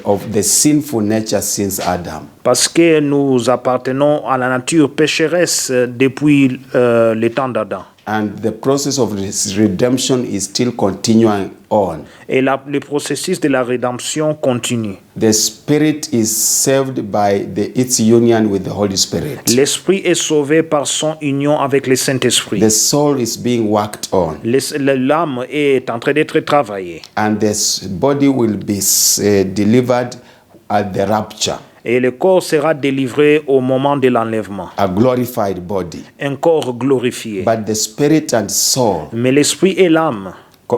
of the sinful nature since Adam. Parce que nous appartenons à la nature pécheresse depuis les temps d'Adam. And the process of redemption is still continuing on. Et le processus de la rédemption continue. The spirit is saved by its union with the Holy Spirit. L'esprit est sauvé par son union avec le Saint-Esprit. The soul is being worked on. L'âme est en train d'être travaillée. And the body will be delivered at the rapture. Et le corps sera délivré au moment de l'enlèvement. A glorified body. Un corps glorifié. But the spirit and soul, Mais l'esprit et l'âme,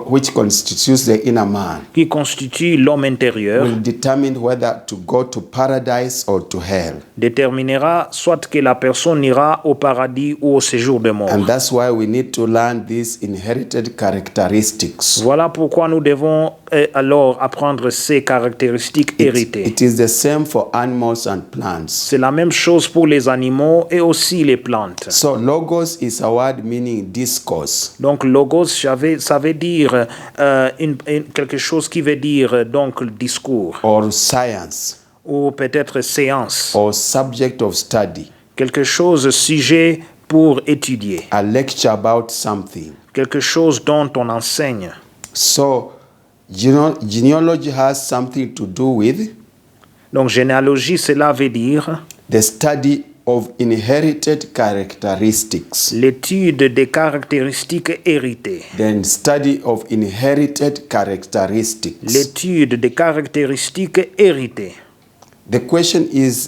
which constitutes the inner man, qui constitue l'homme intérieur, will determine whether to go to paradise or to hell. déterminera soit que la personne ira au paradis ou au séjour de mort. And that's why we need to learn these inherited characteristics. Voilà pourquoi nous devons alors apprendre ces caractéristiques héritées. It is the same for animals and plants. C'est la même chose pour les animaux et aussi les plantes. So logos is a word meaning discourse. Donc logos, ça veut dire quelque chose qui veut dire donc discours. Or science. Ou peut-être séance. Or subject of study. Quelque chose sujet pour étudier. A lecture about something. Quelque chose dont on enseigne. So genealogy has something to do with donc généalogie, cela veut dire the study of inherited characteristics. L'étude des caractéristiques héritées. Then study of inherited characteristics. L'étude des caractéristiques héritées. The question is,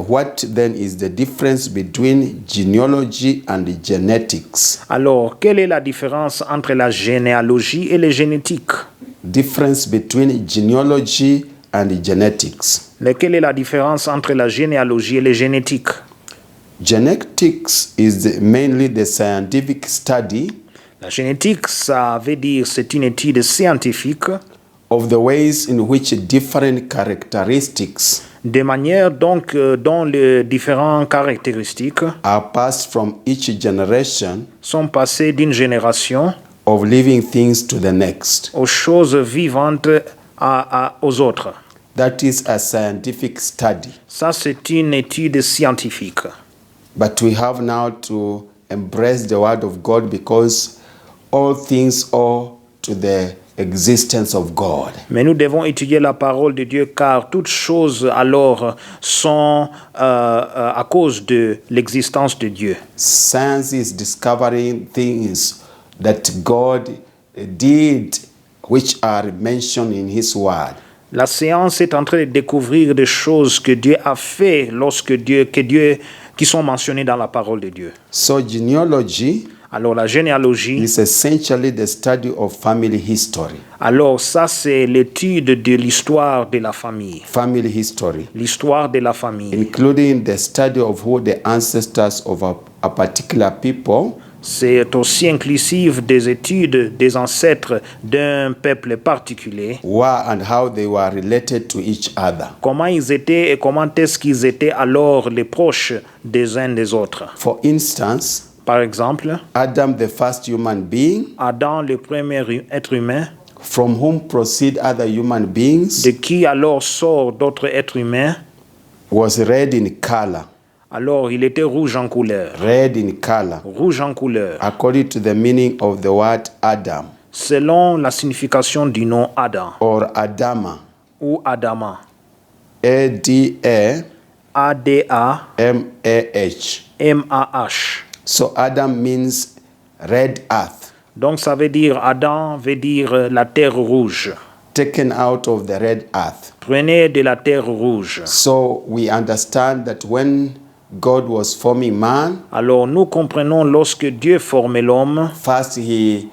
what then is the difference between genealogy and genetics? Alors, quelle est la différence entre la généalogie et les génétiques? Difference between genealogy and genetics. Mais quelle est la différence entre la généalogie et les génétiques? Genetics is mainly the scientific study. La génétique, ça veut dire c'est une étude scientifique. Of the ways in which different characteristics. De manière donc dont les différentes caractéristiques are passed from each generation. Sont passées d'une génération. Of living things to the next. Aux choses vivantes aux autres. That is a scientific study. Ça, c'est une étude scientifique. But we have now to embrace the word of God because all things owe to the existence of God. Mais nous devons étudier la parole de Dieu car toutes choses alors sont à cause de l'existence de Dieu. Science is discovering things that God did which are mentioned in his word. La science est en train de découvrir des choses que Dieu a fait qui sont mentionnées dans la parole de Dieu. So genealogy, alors la généalogie is essentially the study of family history. Alors ça c'est l'étude de l'histoire de la famille. Family history. L'histoire de la famille. Including the study of who the ancestors of a particular people. C'est aussi inclusif des études des ancêtres d'un peuple particulier. And how they were related to each other. Comment ils étaient et comment est-ce qu'ils étaient alors les proches des uns des autres. For instance, par exemple, Adam, the first human being, Adam, le premier être humain, from whom proceed other human beings, de qui alors sort d'autres êtres humains, was red in color. Alors, il était rouge en couleur. Red in color. Rouge en couleur. According to the meaning of the word Adam. Selon la signification du nom Adam. Or Adama. Ou Adama. A-D-A. A-D-A. M-A-H. M-A-H. So Adam means red earth. Donc ça veut dire, Adam veut dire la terre rouge. Taken out of the red earth. Prenez de la terre rouge. So we understand that when God was forming man, alors nous comprenons lorsque Dieu formait l'homme. First he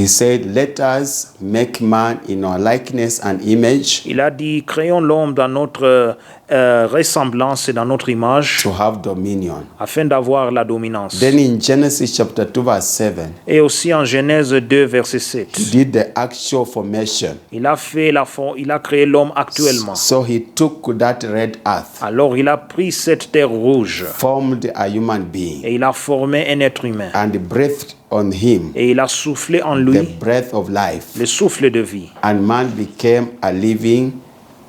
said, let us make man in our likeness and image. Il a dit, créons l'homme dans notre ressemblance et dans notre image to have dominion. afin d'avoir la dominance. Then in Genesis chapter 2 verse 7, Et aussi en Genèse 2, verset 7, he did the actual formation. il a créé l'homme actuellement. So he took that red earth, Alors il a pris cette terre rouge formed a human being, et il a formé un être humain. and breathed on him Et il a soufflé en the lui breath of life, le souffle de vie. and man became a living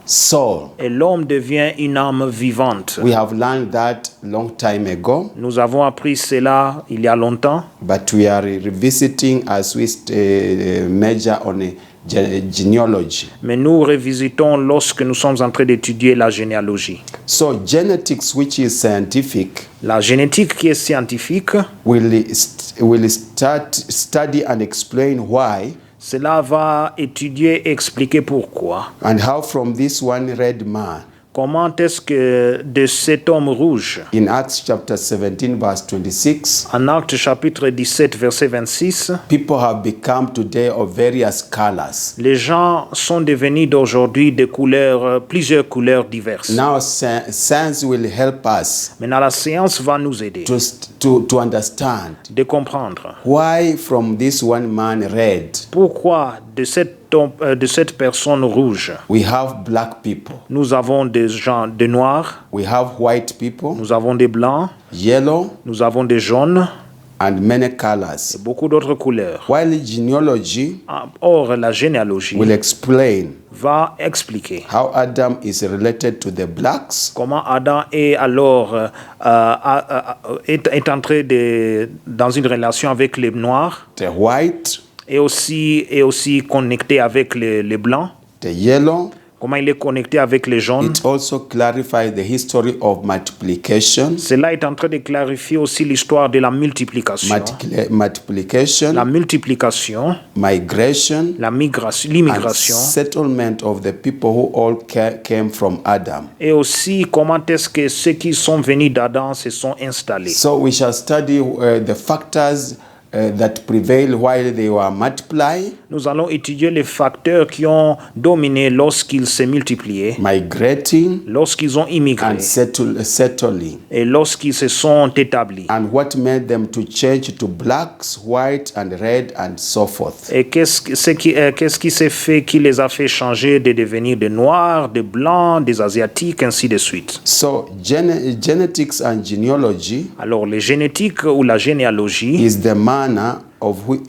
soul. Et l'homme devient une âme vivante. We have learned that long time ago, Nous avons appris cela il y a longtemps, but we are revisiting as we major on genealogy. mais nous revisitons lorsque nous sommes en train d'étudier la généalogie. So genetics, which is scientific, La génétique qui est scientifique, will study and explain why cela va étudier et expliquer pourquoi. and how from this one red man Comment est-ce que de cet homme rouge, in Acts chapter 17 verse 26, en Actes chapitre 17, verset 26, people have become today of various colors. les gens sont devenus d'aujourd'hui de couleurs, plusieurs couleurs diverses. Now science will help us Maintenant, la science va nous aider to understand de comprendre why from this one man red pourquoi de cette personne rouge, we have black people, nous avons des gens de noirs, we have white people, nous avons des blancs, yellow, nous avons des jaunes and many et colors. beaucoup d'autres couleurs. While genealogy Or, la généalogie will explain va expliquer how Adam is related to the blacks, comment Adam est alors est entré dans une relation avec les noirs the white, et aussi connecté avec les blancs, the yellow. comment il est connecté avec les jaunes. It also clarifies the history of multiplication, Cela est en train de clarifier aussi l'histoire de la multiplication. La multiplication, migration, l'immigration, and settlement of the people who all came from Adam. et aussi comment est-ce que ceux qui sont venus d'Adam se sont installés. So we shall study the factors that prevail while they were multiplying, Nous allons étudier les facteurs qui ont dominé lorsqu'ils se multipliaient, migrating, lorsqu'ils ont immigré and settling, et lorsqu'ils se sont établis. and what made them to change to blacks, white, and red, and so forth. Et qu'est-ce qui s'est fait, qui les a fait changer de devenir des noirs, des blancs, des asiatiques, ainsi de suite. So genetics and genealogy Alors, les génétiques ou la généalogie is the manner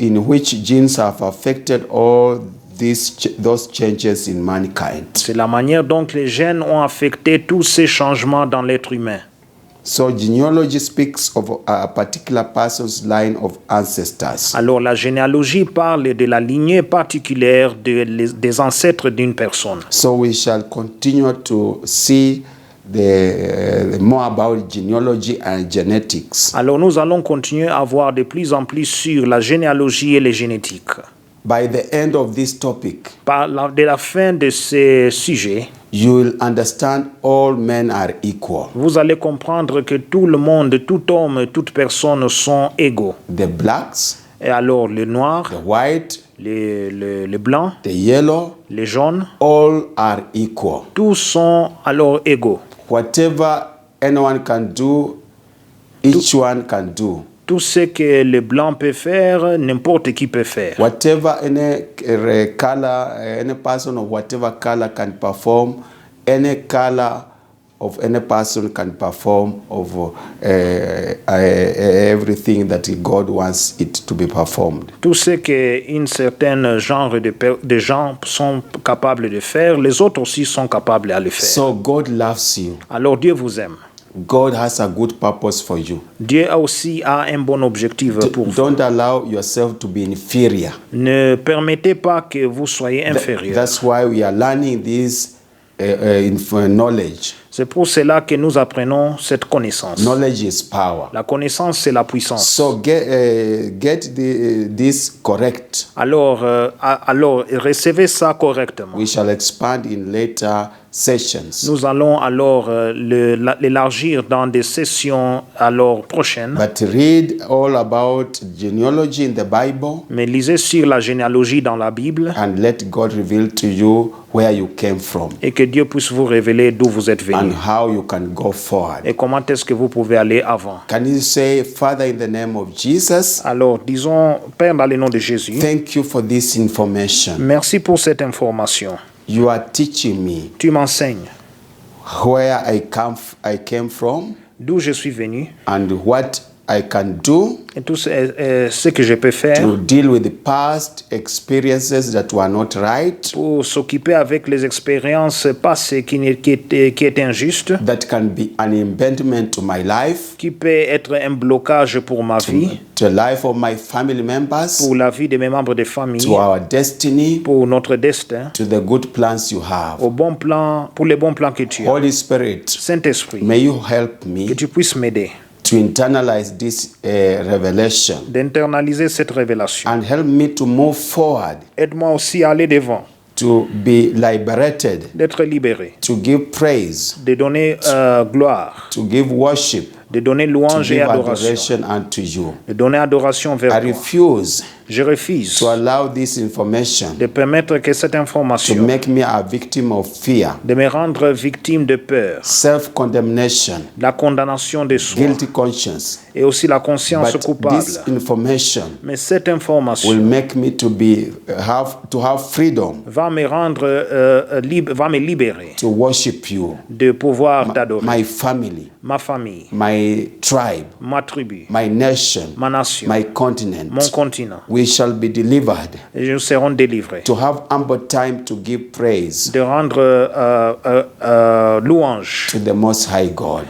in which genes have affected all those changes in mankind. c'est la manière dont les gènes ont affecté tous ces changements dans l'être humain. So genealogy speaks of a particular person's line of ancestors. Alors, la généalogie parle de la lignée particulière des ancêtres d'une personne. So we shall continue to see more about genealogy and genetics. Alors, nous allons continuer à voir de plus en plus sur la généalogie et les génétiques. By the end of this topic, De la fin de ce sujet, you will understand all men are equal. vous allez comprendre que tout le monde, tout homme, toute personne sont égaux. The blacks, Et alors, les noirs, the white, les blancs, the yellow, les jaunes, all are equal. tous sont alors égaux. Whatever anyone can do, each one can do. Tout ce que les blancs peuvent faire, n'importe qui peut faire. Whatever any color, any person of whatever color can perform, any color of any person can perform of everything that God wants it to be performed. Tout ce qu'un certain genre de gens sont capables de faire, les autres aussi sont capables à le faire. So God loves you. Alors Dieu vous aime. God has a good purpose for you. Dieu aussi a un bon objectif pour vous. Don't allow yourself to be inferior. Ne permettez pas que vous soyez inférieur. That's why we are learning this knowledge. C'est pour cela que nous apprenons cette connaissance. Knowledge is power. La connaissance, c'est la puissance. So get this correct. Alors, recevez ça correctement. We shall expand in later sessions. Nous allons alors l'élargir dans des sessions alors prochaines. But read all about genealogy in the Bible. Mais lisez sur la généalogie dans la Bible. And let God reveal to you where you came from. Et que Dieu puisse vous révéler d'où vous êtes venu. and how you can go forward. et comment est-ce que vous pouvez aller avant. Can you say, Father, in the name of Jesus, Alors, disons, Père, dans le nom de Jésus, thank you for this information. merci pour cette information. You are teaching me Tu m'enseignes where I came from d'où je suis venu and what I can do et tout ce que je peux faire to deal with the past experiences that were not right, pour s'occuper avec les expériences passées qui étaient injustes, that can be an impediment to my life, qui peut être un blocage pour ma vie, to the life of my family members, pour la vie de mes membres de famille, to our destiny, pour notre destin, to the good plans you have. au bon plan, pour les bons plans que tu as. Holy Spirit, Saint-Esprit, may you help que me tu puisses m'aider to internalize this revelation d'internaliser cette révélation. and help me to move forward, Aide-moi aussi à aller devant, to be liberated, d'être libéré, to give praise, de donner gloire, to give worship, de donner to louange et give adoration, adoration unto you. de donner adoration I vers toi. refuse Je refuse to allow this information de permettre que cette to information make me a victim of fear, de me rendre victime de peur, self-condemnation, la condamnation de soi guilty conscience. et aussi la conscience But coupable. this information Mais cette information will make me to have freedom va me rendre va me libérer to worship you, de pouvoir t'adorer. my family, Ma famille, my tribe, ma tribu, my nation, ma nation, my continent. mon continent. We shall be delivered Et nous serons délivrés. to have ample time to give praise De rendre louange to the Most High God.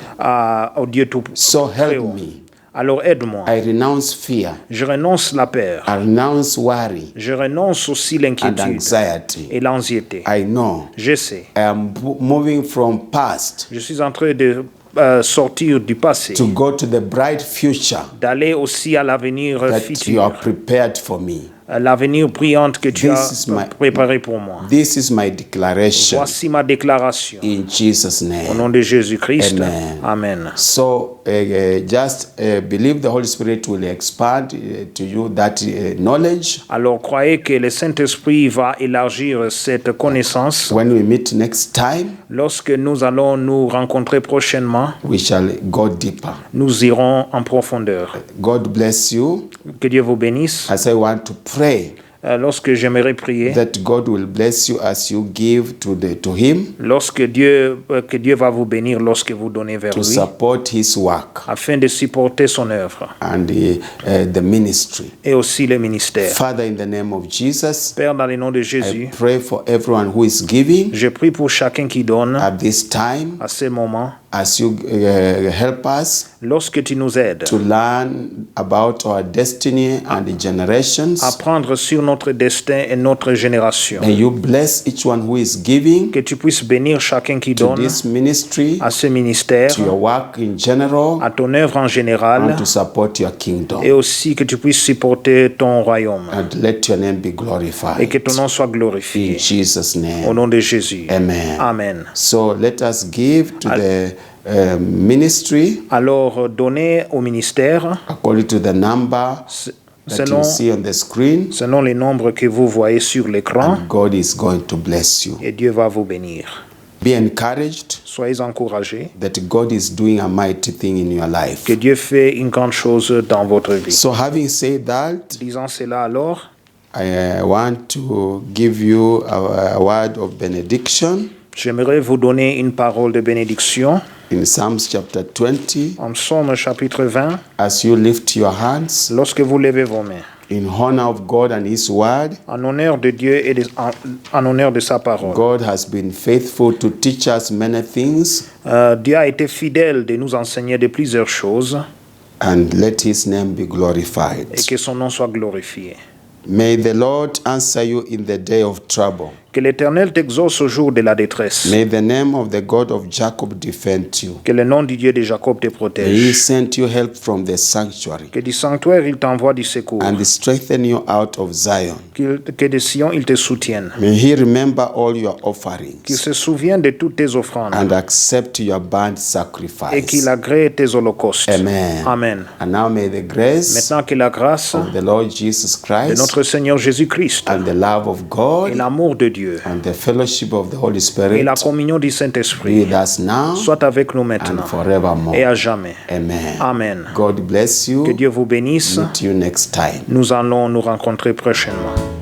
au Dieu tout. So help me. Alors aide-moi. I renounce fear. Je renonce la peur. I renounce worry Je renonce aussi and l'inquiétude anxiety. et l'anxiété. I know Je sais. I am moving from past Je suis en train de sortir du passé, to go to the bright future d'aller aussi à l'avenir that you futur, are prepared for me. l'avenir brillante que tu This as is my- préparé pour moi. This is my declaration Voici ma déclaration. in Jesus' Au name. nom de Jésus-Christ. Amen. Amen. So just believe the Holy Spirit will expand to you that knowledge. Alors croyez que le Saint-Esprit va élargir cette connaissance. When we meet next time, Lorsque nous allons nous rencontrer prochainement, we shall go deeper. nous irons en profondeur. God bless you. Que Dieu vous bénisse. As I want to pray Lorsque j'aimerais prier, that God will bless you as you give to Him lorsque que Dieu va vous bénir lorsque vous donnez vers to lui, support His work afin de supporter son œuvre and the ministry. et aussi le ministère. Father, in the name of Jesus, Père, dans le nom de I Jésus, pray for everyone who is giving je prie pour chacun qui donne at this time à ce moment, as you help us lorsque tu nous aides to learn about our destiny and the generations. à prendre sur notre destin et notre génération. May you bless each one who is giving Que tu puisses bénir chacun qui to donne this ministry, à ce ministère, to your work in general, à ton œuvre en général, and to support your kingdom. et aussi que tu puisses supporter ton royaume And let your name be et glorified. que ton nom soit glorifié. In Jesus' Au name. nom de Jésus. Amen. Amen. So let us give to the ministry Alors, donnez au ministère according to the number that selon, you see on the screen. selon les nombres que vous voyez sur l'écran, And God is going to bless you. et Dieu va vous bénir. Be encouraged Soyez encouragés that God is doing a mighty thing in your life. que Dieu fait une grande chose dans votre vie. So having said that, Disant cela alors, I want to give you a word of benediction j'aimerais vous donner une parole de bénédiction in Psalms chapter 20 en Psaume chapitre 20. as you lift your hands Lorsque vous levez vos mains, in honor of God and His word. en honneur de Dieu et en honneur de sa parole. God has been faithful to teach us many things, Dieu a été fidèle de nous enseigner de plusieurs choses and let His name be et glorified. que son nom soit glorifié. May the Lord answer you in the day of trouble. Que l'Éternel t'exauce au jour de la détresse. May the name of the God of Jacob defend you. Que le nom du Dieu de Jacob te May He protège. send you help from the sanctuary Que du sanctuaire, il t'envoie du secours. and strengthen you out of Zion. Que de Sion, il te soutienne. May He remember all your Qu'il offerings se souvienne de toutes tes offrandes. and accept your burnt Et qu'il sacrifice. agrée tes holocaustes. Amen. Amen. And now may the grace Maintenant que la grâce of the Lord Jesus de Christ notre Seigneur Jésus-Christ and the love of et God l'amour de Dieu Dieu and the fellowship of the Holy et Spirit la communion du be Saint-Esprit with us now soit avec nous and maintenant forevermore. et à jamais. Amen. Amen. God bless you. Que Dieu vous bénisse. Meet you next time. Nous allons nous rencontrer prochainement.